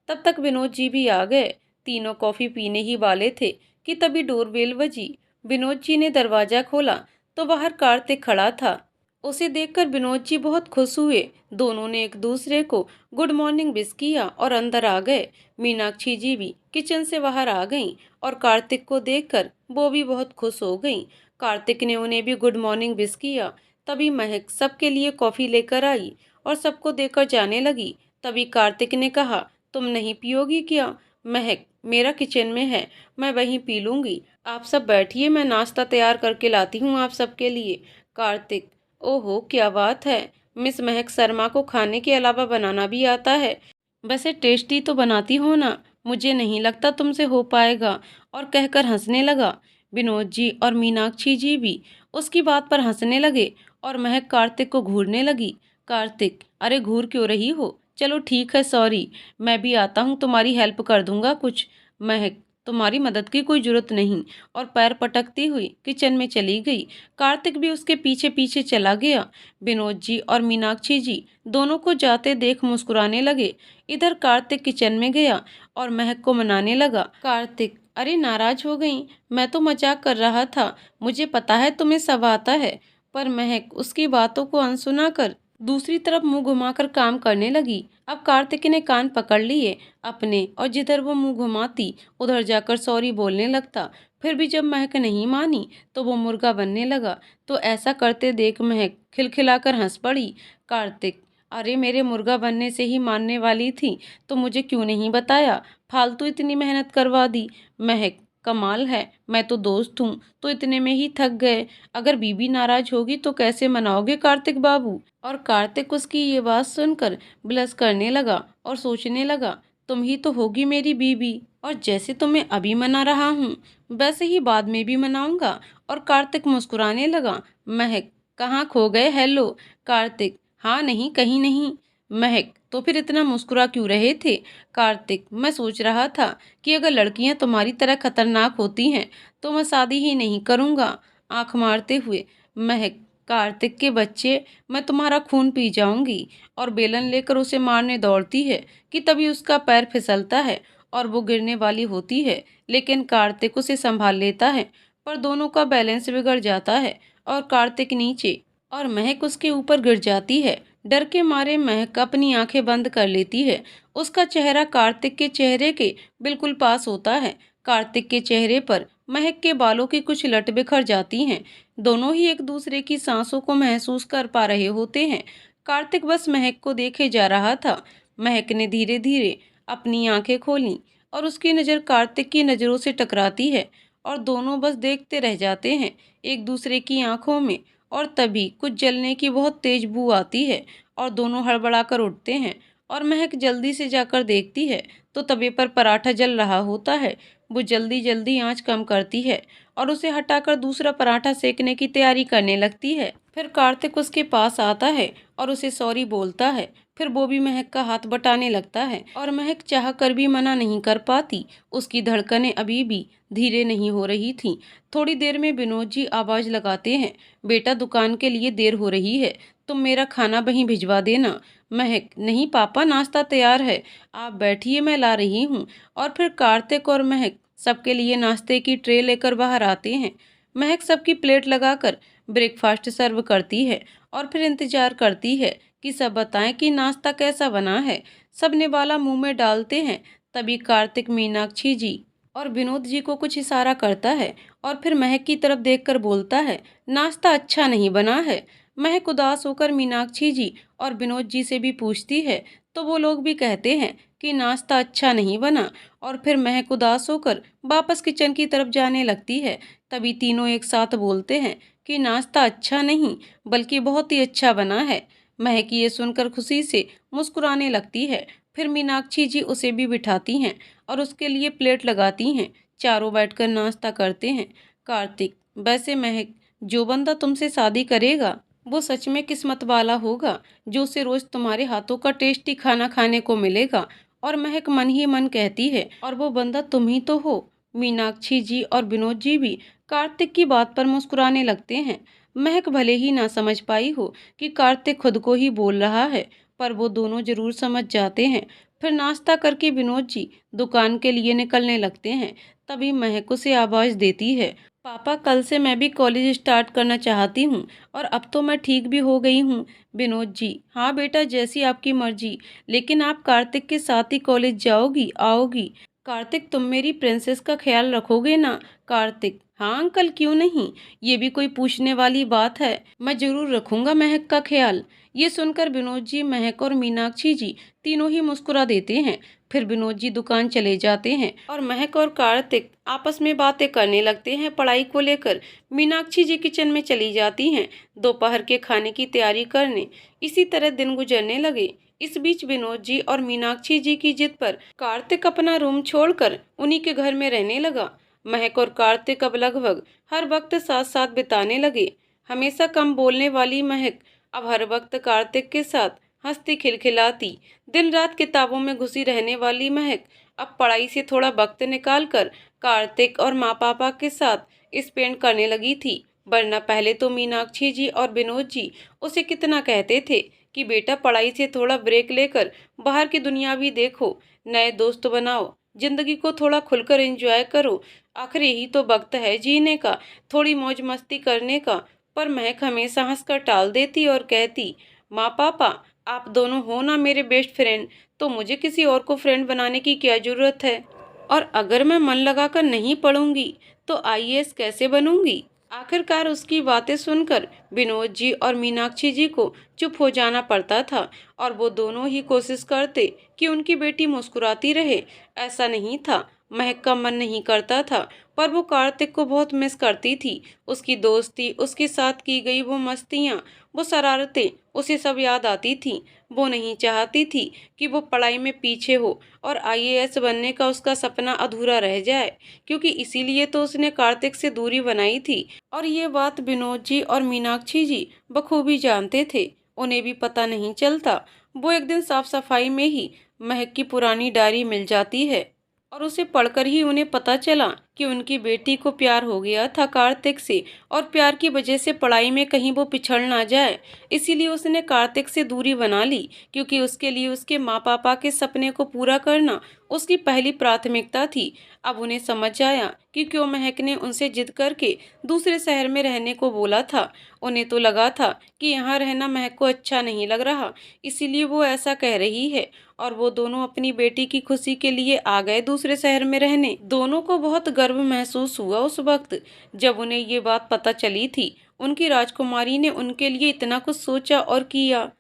तब तक विनोद जी भी आ गए। तीनों कॉफी पीने ही वाले थे कि तभी डोरबेल बजी। विनोद जी ने दरवाजा खोला तो बाहर कार्तिक खड़ा था। उसे देखकर विनोद जी बहुत खुश हुए। दोनों ने एक दूसरे को गुड मॉर्निंग विश किया और अंदर आ गए। मीनाक्षी जी भी किचन से बाहर आ गईं और कार्तिक को देखकर वो भी बहुत खुश हो गईं। कार्तिक ने उन्हें भी गुड मॉर्निंग विश किया। तभी महक सबके लिए कॉफी लेकर आई और सबको देकर जाने लगी। तभी कार्तिक ने कहा, तुम नहीं पियोगी क्या? महक, मेरा किचन में है, मैं वहीं पी लूंगी। आप सब बैठिए, मैं नाश्ता तैयार करके लाती हूँ आप सबके लिए। कार्तिक, ओहो क्या बात है, मिस महक शर्मा को खाने के अलावा बनाना भी आता है। वैसे टेस्टी तो बनाती हो ना, मुझे नहीं लगता तुमसे हो पाएगा। और कहकर हंसने लगा। विनोद जी और मीनाक्षी जी भी उसकी बात पर हंसने लगे और महक कार्तिक को घूरने लगी। कार्तिक, अरे घूर क्यों रही हो? चलो ठीक है, सॉरी, मैं भी आता हूँ, तुम्हारी हेल्प कर दूंगा कुछ। महक, तुम्हारी मदद की कोई जरूरत नहीं। और पैर पटकती हुई किचन में चली गई। कार्तिक भी उसके पीछे पीछे चला गया। विनोद जी और मीनाक्षी जी दोनों को जाते देख मुस्कुराने लगे। इधर कार्तिक किचन में गया और महक को मनाने लगा। कार्तिक, अरे नाराज हो गई? मैं तो मजाक कर रहा था, मुझे पता है तुम्हें सब आता है। पर महक उसकी बातों को अनसुना कर दूसरी तरफ मुंह घुमाकर काम करने लगी। अब कार्तिक ने कान पकड़ लिए अपने और जिधर वो मुंह घुमाती उधर जाकर सॉरी बोलने लगता। फिर भी जब महक नहीं मानी तो वो मुर्गा बनने लगा। तो ऐसा करते देख महक खिलखिलाकर हंस पड़ी। कार्तिक, अरे मेरे मुर्गा बनने से ही मानने वाली थी तो मुझे क्यों नहीं बताया? फालतू इतनी मेहनत करवा दी। महक, कमाल है, मैं तो दोस्त हूँ तो इतने में ही थक गए। अगर बीबी नाराज होगी तो कैसे मनाओगे कार्तिक बाबू? और कार्तिक उसकी ये बात सुनकर ब्लश करने लगा और सोचने लगा, तुम ही तो होगी मेरी बीबी, और जैसे तुम्हें अभी मना रहा हूँ वैसे ही बाद में भी मनाऊंगा। और कार्तिक मुस्कुराने लगा। महक, कहाँ खो गए? हेलो। कार्तिक, हाँ नहीं, कहीं नहीं। महक, तो फिर इतना मुस्कुरा क्यों रहे थे? कार्तिक, मैं सोच रहा था कि अगर लड़कियां तुम्हारी तरह खतरनाक होती हैं तो मैं शादी ही नहीं करूँगा। आंख मारते हुए महक, कार्तिक के बच्चे, मैं तुम्हारा खून पी जाऊंगी। और बेलन लेकर उसे मारने दौड़ती है कि तभी उसका पैर फिसलता है और वो गिरने वाली होती है, लेकिन कार्तिक उसे संभाल लेता है। पर दोनों का बैलेंस बिगड़ जाता है और कार्तिक नीचे और महक उसके ऊपर गिर जाती है। डर के मारे महक अपनी आंखें बंद कर लेती है। उसका चेहरा कार्तिक के चेहरे के बिल्कुल पास होता है। कार्तिक के चेहरे पर महक के बालों की कुछ लट बिखर जाती हैं। दोनों ही एक दूसरे की सांसों को महसूस कर पा रहे होते हैं। कार्तिक बस महक को देखे जा रहा था। महक ने धीरे धीरे अपनी आंखें खोलीं और उसकी नज़र कार्तिक की नज़रों से टकराती है और दोनों बस देखते रह जाते हैं एक दूसरे की आंखों में। और तभी कुछ जलने की बहुत तेज बू आती है और दोनों हड़बड़ा कर उठते हैं और महक जल्दी से जाकर देखती है तो तवे पर पराठा जल रहा होता है। वो जल्दी जल्दी आंच कम करती है और उसे हटाकर दूसरा पराठा सेकने की तैयारी करने लगती है। फिर कार्तिक उसके पास आता है और उसे सॉरी बोलता है। फिर वो भी महक का हाथ बटाने लगता है और महक चाह कर भी मना नहीं कर पाती। उसकी धड़कनें अभी भी धीरे नहीं हो रही थीं। थोड़ी देर में विनोद जी आवाज लगाते हैं, बेटा दुकान के लिए देर हो रही है, तुम मेरा खाना वहीं भिजवा देना। महक, नहीं पापा, नाश्ता तैयार है, आप बैठिए, मैं ला रही हूँ। और फिर कार्तिक और महक सबके लिए नाश्ते की ट्रे लेकर बाहर आते हैं। महक सबकी प्लेट लगाकर ब्रेकफास्ट सर्व करती है और फिर इंतजार करती है कि सब बताएं कि नाश्ता कैसा बना है। सब निवाला मुंह में डालते हैं। तभी कार्तिक मीनाक्षी जी और विनोद जी को कुछ इशारा करता है और फिर महक की तरफ देखकर बोलता है, नाश्ता अच्छा नहीं बना है। महक उदास होकर मीनाक्षी जी और विनोद जी से भी पूछती है तो वो लोग भी कहते हैं कि नाश्ता अच्छा नहीं बना। और फिर महक उदास होकर वापस किचन की तरफ जाने लगती है। तभी तीनों एक साथ बोलते हैं कि नाश्ता अच्छा नहीं बल्कि बहुत ही अच्छा बना है। महक ये सुनकर खुशी से मुस्कुराने लगती है। फिर मीनाक्षी जी उसे भी बिठाती हैं और उसके लिए प्लेट लगाती हैं। चारों बैठकर नाश्ता करते हैं। कार्तिक, वैसे महक, जो बंदा तुमसे शादी करेगा वो सच में किस्मत वाला होगा, जो उसे रोज तुम्हारे हाथों का टेस्टी खाना खाने को मिलेगा। और महक मन ही मन कहती है, और वो बंदा तुम ही तो हो। मीनाक्षी जी और विनोद जी भी कार्तिक की बात पर मुस्कुराने लगते हैं। महक भले ही ना समझ पाई हो कि कार्तिक खुद को ही बोल रहा है, पर वो दोनों जरूर समझ जाते हैं। फिर नाश्ता करके विनोद जी दुकान के लिए निकलने लगते हैं। तभी महक उसे आवाज देती है, पापा, कल से मैं भी कॉलेज स्टार्ट करना चाहती हूँ और अब तो मैं ठीक भी हो गई हूँ। विनोद जी, हाँ बेटा, जैसी आपकी मर्जी, लेकिन आप कार्तिक के साथ ही कॉलेज जाओगी आओगी। कार्तिक, तुम मेरी प्रिंसेस का ख्याल रखोगे ना? कार्तिक, हाँ अंकल, क्यों नहीं, ये भी कोई पूछने वाली बात है, मैं जरूर रखूंगा महक का ख्याल। ये सुनकर विनोद जी, महक और मीनाक्षी जी तीनों ही मुस्कुरा देते हैं। फिर विनोद जी दुकान चले जाते हैं और महक और कार्तिक आपस में बातें करने लगते हैं पढ़ाई को लेकर। मीनाक्षी जी किचन में चली जाती हैं दोपहर के खाने की तैयारी करने। इसी तरह दिन गुजरने लगे। इस बीच विनोद जी और मीनाक्षी जी की जिद पर कार्तिक अपना रूम छोड़कर उन्हीं के घर में रहने लगा। महक और कार्तिक अब लगभग हर वक्त साथ साथ बिताने लगे। हमेशा कम बोलने वाली महक अब हर वक्त कार्तिक के साथ हंसती खिलखिलाती, दिन रात किताबों में घुसी रहने वाली महक अब पढ़ाई से थोड़ा वक्त निकालकर कार्तिक और माँ पापा के साथ स्पेंड करने लगी थी। वरना पहले तो मीनाक्षी जी और विनोद जी उसे कितना कहते थे कि बेटा, पढ़ाई से थोड़ा ब्रेक लेकर बाहर की दुनिया भी देखो, नए दोस्त बनाओ, जिंदगी को थोड़ा खुलकर एंजॉय करो, आखिर यही तो वक्त है जीने का, थोड़ी मौज मस्ती करने का। पर महक हमेशा हंसकर टाल देती और कहती, माँ पापा, आप दोनों हो ना मेरे बेस्ट फ्रेंड, तो मुझे किसी और को फ्रेंड बनाने की क्या जरूरत है? और अगर मैं मन लगाकर नहीं पढ़ूंगी तो आईएएस कैसे बनूंगी? आखिरकार उसकी बातें सुनकर विनोद जी और मीनाक्षी जी को चुप हो जाना पड़ता था और वो दोनों ही कोशिश करते कि उनकी बेटी मुस्कुराती रहे। ऐसा नहीं था, महक का मन नहीं करता था, पर वो कार्तिक को बहुत मिस करती थी। उसकी दोस्ती, उसके साथ की गई वो मस्तियाँ, वो शरारतें उसे सब याद आती थीं। वो नहीं चाहती थी कि वो पढ़ाई में पीछे हो और आईएएस बनने का उसका सपना अधूरा रह जाए, क्योंकि इसीलिए तो उसने कार्तिक से दूरी बनाई थी। और ये बात विनोद जी और मीनाक्षी जी बखूबी जानते थे, उन्हें भी पता नहीं चलता। वो एक दिन साफ सफाई में ही महक की पुरानी डायरी मिल जाती है और उसे पढ़कर ही उन्हें पता चला कि उनकी बेटी को प्यार हो गया था कार्तिक से और प्यार की वजह से पढ़ाई में कहीं वो पिछड़ ना जाए, इसीलिए उसने कार्तिक से दूरी बना ली, क्योंकि उसके लिए उसके माँ पापा के सपने को पूरा करना उसकी पहली प्राथमिकता थी। अब उन्हें समझ आया कि क्यों महक ने उनसे जिद करके दूसरे शहर में रहने को बोला था। उन्हें तो लगा था कि यहाँ रहना महक को अच्छा नहीं लग रहा, इसीलिए वो ऐसा कह रही है, और वो दोनों अपनी बेटी की खुशी के लिए आ गए दूसरे शहर में रहने। दोनों को बहुत गर्व महसूस हुआ उस वक्त जब उन्हें ये बात पता चली थी। उनकी राजकुमारी ने उनके लिए इतना कुछ सोचा और किया।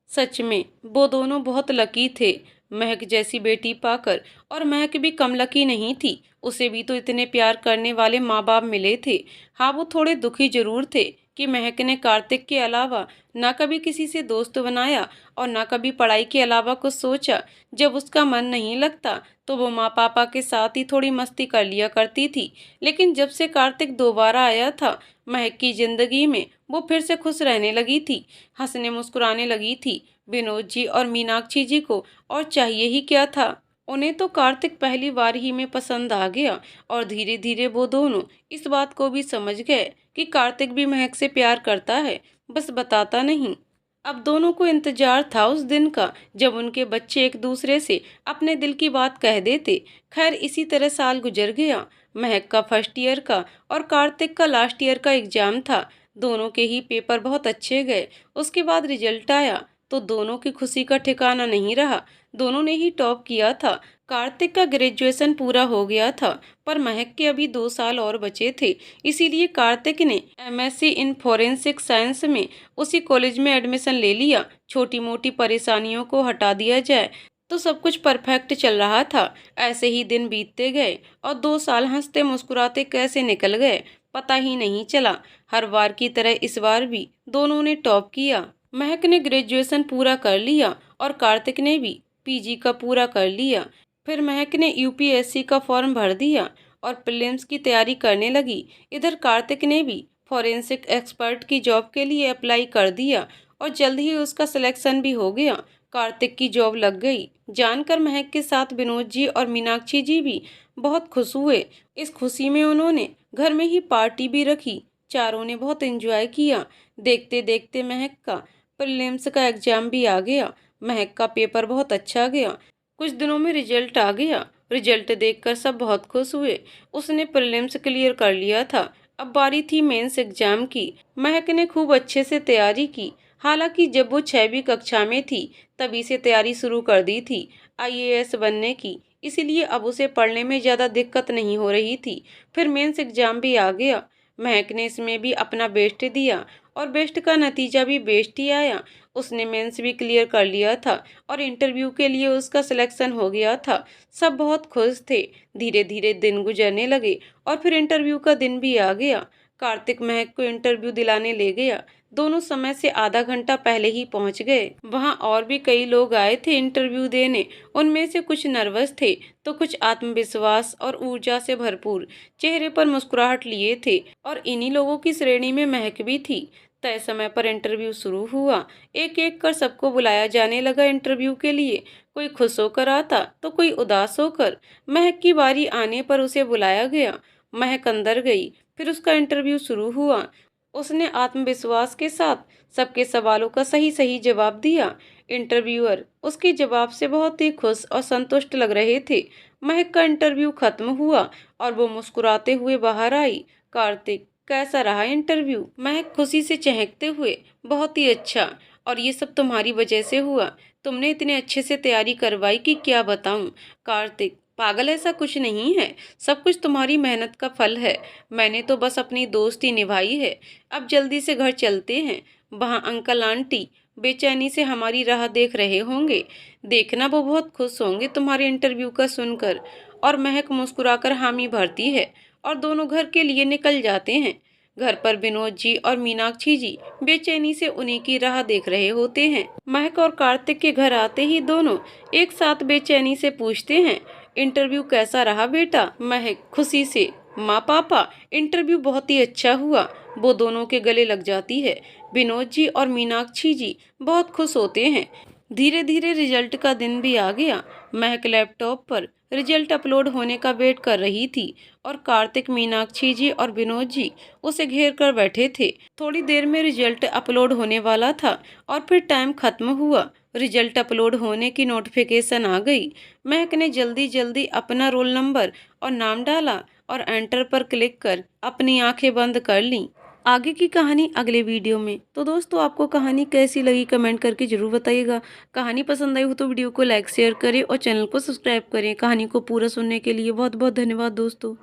सच में वो दोनों बहुत लकी थे महक जैसी बेटी पाकर। और महक भी कम लकी नहीं थी, उसे भी तो इतने प्यार करने वाले माँ बाप मिले थे। हाँ, वो थोड़े दुखी जरूर थे कि महक ने कार्तिक के अलावा ना कभी किसी से दोस्त बनाया और ना कभी पढ़ाई के अलावा कुछ सोचा। जब उसका मन नहीं लगता तो वो माँ पापा के साथ ही थोड़ी मस्ती कर लिया करती थी, लेकिन जब से कार्तिक दोबारा आया था महक की जिंदगी में, वो फिर से खुश रहने लगी थी, हंसने मुस्कुराने लगी थी। विनोद जी और मीनाक्षी जी को और चाहिए ही क्या था। उन्हें तो कार्तिक पहली बार ही में पसंद आ गया और धीरे धीरे वो दोनों इस बात को भी समझ गए कि कार्तिक भी महक से प्यार करता है, बस बताता नहीं। अब दोनों को इंतजार था उस दिन का जब उनके बच्चे एक दूसरे से अपने दिल की बात कह देते। खैर, इसी तरह साल गुजर गया। महक का फर्स्ट ईयर का और कार्तिक का लास्ट ईयर का एग्जाम था। दोनों के ही पेपर बहुत अच्छे गए। उसके बाद रिजल्ट आया तो दोनों की खुशी का ठिकाना नहीं रहा। दोनों ने ही टॉप किया था। कार्तिक का ग्रेजुएशन पूरा हो गया था, पर महक के अभी 2 साल और बचे थे, इसीलिए कार्तिक ने एमएससी इन फॉरेंसिक साइंस में उसी कॉलेज में एडमिशन ले लिया। छोटी मोटी परेशानियों को हटा दिया जाए तो सब कुछ परफेक्ट चल रहा था। ऐसे ही दिन बीतते गए और 2 साल हंसते मुस्कुराते कैसे निकल गए पता ही नहीं चला। हर बार की तरह इस बार भी दोनों ने टॉप किया। महक ने ग्रेजुएशन पूरा कर लिया और कार्तिक ने भी पीजी का पूरा कर लिया। फिर महक ने यूपीएससी का फॉर्म भर दिया और प्रीलिम्स की तैयारी करने लगी। इधर कार्तिक ने भी फॉरेंसिक एक्सपर्ट की जॉब के लिए अप्लाई कर दिया और जल्द ही उसका सिलेक्शन भी हो गया। कार्तिक की जॉब लग गई जानकर महक के साथ विनोद जी और मीनाक्षी जी भी बहुत खुश हुए। इस खुशी में उन्होंने घर में ही पार्टी भी रखी। चारों ने बहुत एंजॉय किया। देखते देखते महक का प्रीलिम्स का एग्जाम भी आ गया। महक का पेपर बहुत अच्छा गया। कुछ दिनों में रिजल्ट आ गया। रिजल्ट देखकर सब बहुत खुश हुए। उसने प्रीलिम्स क्लियर कर लिया था। अब बारी थी मेंस एग्जाम की। महक ने खूब अच्छे से तैयारी की। हालांकि जब वो 6वीं कक्षा में थी तभी से तैयारी शुरू कर दी थी आईएएस बनने की, इसीलिए अब उसे पढ़ने में ज़्यादा दिक्कत नहीं हो रही थी। फिर मेंस एग्जाम भी आ गया। महक ने इसमें भी अपना बेस्ट दिया और बेस्ट का नतीजा भी बेस्ट ही आया। उसने मेंस भी क्लियर कर लिया था और इंटरव्यू के लिए उसका सिलेक्शन हो गया था। सब बहुत खुश थे। धीरे धीरे दिन गुजरने लगे और फिर इंटरव्यू का दिन भी आ गया। कार्तिक महक को इंटरव्यू दिलाने ले गया। दोनों समय से आधा घंटा पहले ही पहुंच गए। वहां और भी कई लोग आए थे इंटरव्यू देने। उनमें से कुछ नर्वस थे तो कुछ आत्मविश्वास और ऊर्जा से भरपूर चेहरे पर मुस्कुराहट लिए थे, और इन्हीं लोगों की श्रेणी में महक भी थी। तय समय पर इंटरव्यू शुरू हुआ। एक एक कर सबको बुलाया जाने लगा इंटरव्यू के लिए। कोई खुश होकर आता तो कोई उदास होकर। महक की बारी आने पर उसे बुलाया गया। महक अंदर गई। फिर उसका इंटरव्यू शुरू हुआ। उसने आत्मविश्वास के साथ सबके सवालों का सही सही जवाब दिया। इंटरव्यूअर उसके जवाब से बहुत ही खुश और संतुष्ट लग रहे थे। महक का इंटरव्यू खत्म हुआ और वो मुस्कुराते हुए बाहर आई। कार्तिक, कैसा रहा इंटरव्यू? महक खुशी से चहकते हुए, बहुत ही अच्छा, और ये सब तुम्हारी वजह से हुआ। तुमने इतने अच्छे से तैयारी करवाई कि क्या बताऊं। कार्तिक, पागल, ऐसा कुछ नहीं है, सब कुछ तुम्हारी मेहनत का फल है। मैंने तो बस अपनी दोस्ती निभाई है। अब जल्दी से घर चलते हैं। वहाँ अंकल आंटी बेचैनी से हमारी राह देख रहे होंगे। देखना, वो बहुत खुश होंगे तुम्हारे इंटरव्यू का सुनकर। और महक मुस्कुराकर हामी भरती है और दोनों घर के लिए निकल जाते हैं। घर पर विनोद जी और मीनाक्षी जी बेचैनी से उन्हीं की राह देख रहे होते हैं। महक और कार्तिक के घर आते ही दोनों एक साथ बेचैनी से पूछते हैं, इंटरव्यू कैसा रहा बेटा? महक खुशी से, माँ पापा, इंटरव्यू बहुत ही अच्छा हुआ। वो दोनों के गले लग जाती है। विनोद जी और मीनाक्षी जी बहुत खुश होते हैं। धीरे धीरे रिजल्ट का दिन भी आ गया। महक लैपटॉप पर रिजल्ट अपलोड होने का वेट कर रही थी और कार्तिक, मीनाक्षी जी और विनोद जी उसे घेर कर बैठे थे। थोड़ी देर में रिजल्ट अपलोड होने वाला था और फिर टाइम खत्म हुआ। रिजल्ट अपलोड होने की नोटिफिकेशन आ गई। महक ने जल्दी जल्दी अपना रोल नंबर और नाम डाला और एंटर पर क्लिक कर अपनी आंखें बंद कर लीं। आगे की कहानी अगले वीडियो में। तो दोस्तों, आपको कहानी कैसी लगी कमेंट करके ज़रूर बताइएगा। कहानी पसंद आई हो तो वीडियो को लाइक शेयर करें और चैनल को सब्सक्राइब करें। कहानी को पूरा सुनने के लिए बहुत बहुत धन्यवाद दोस्तों।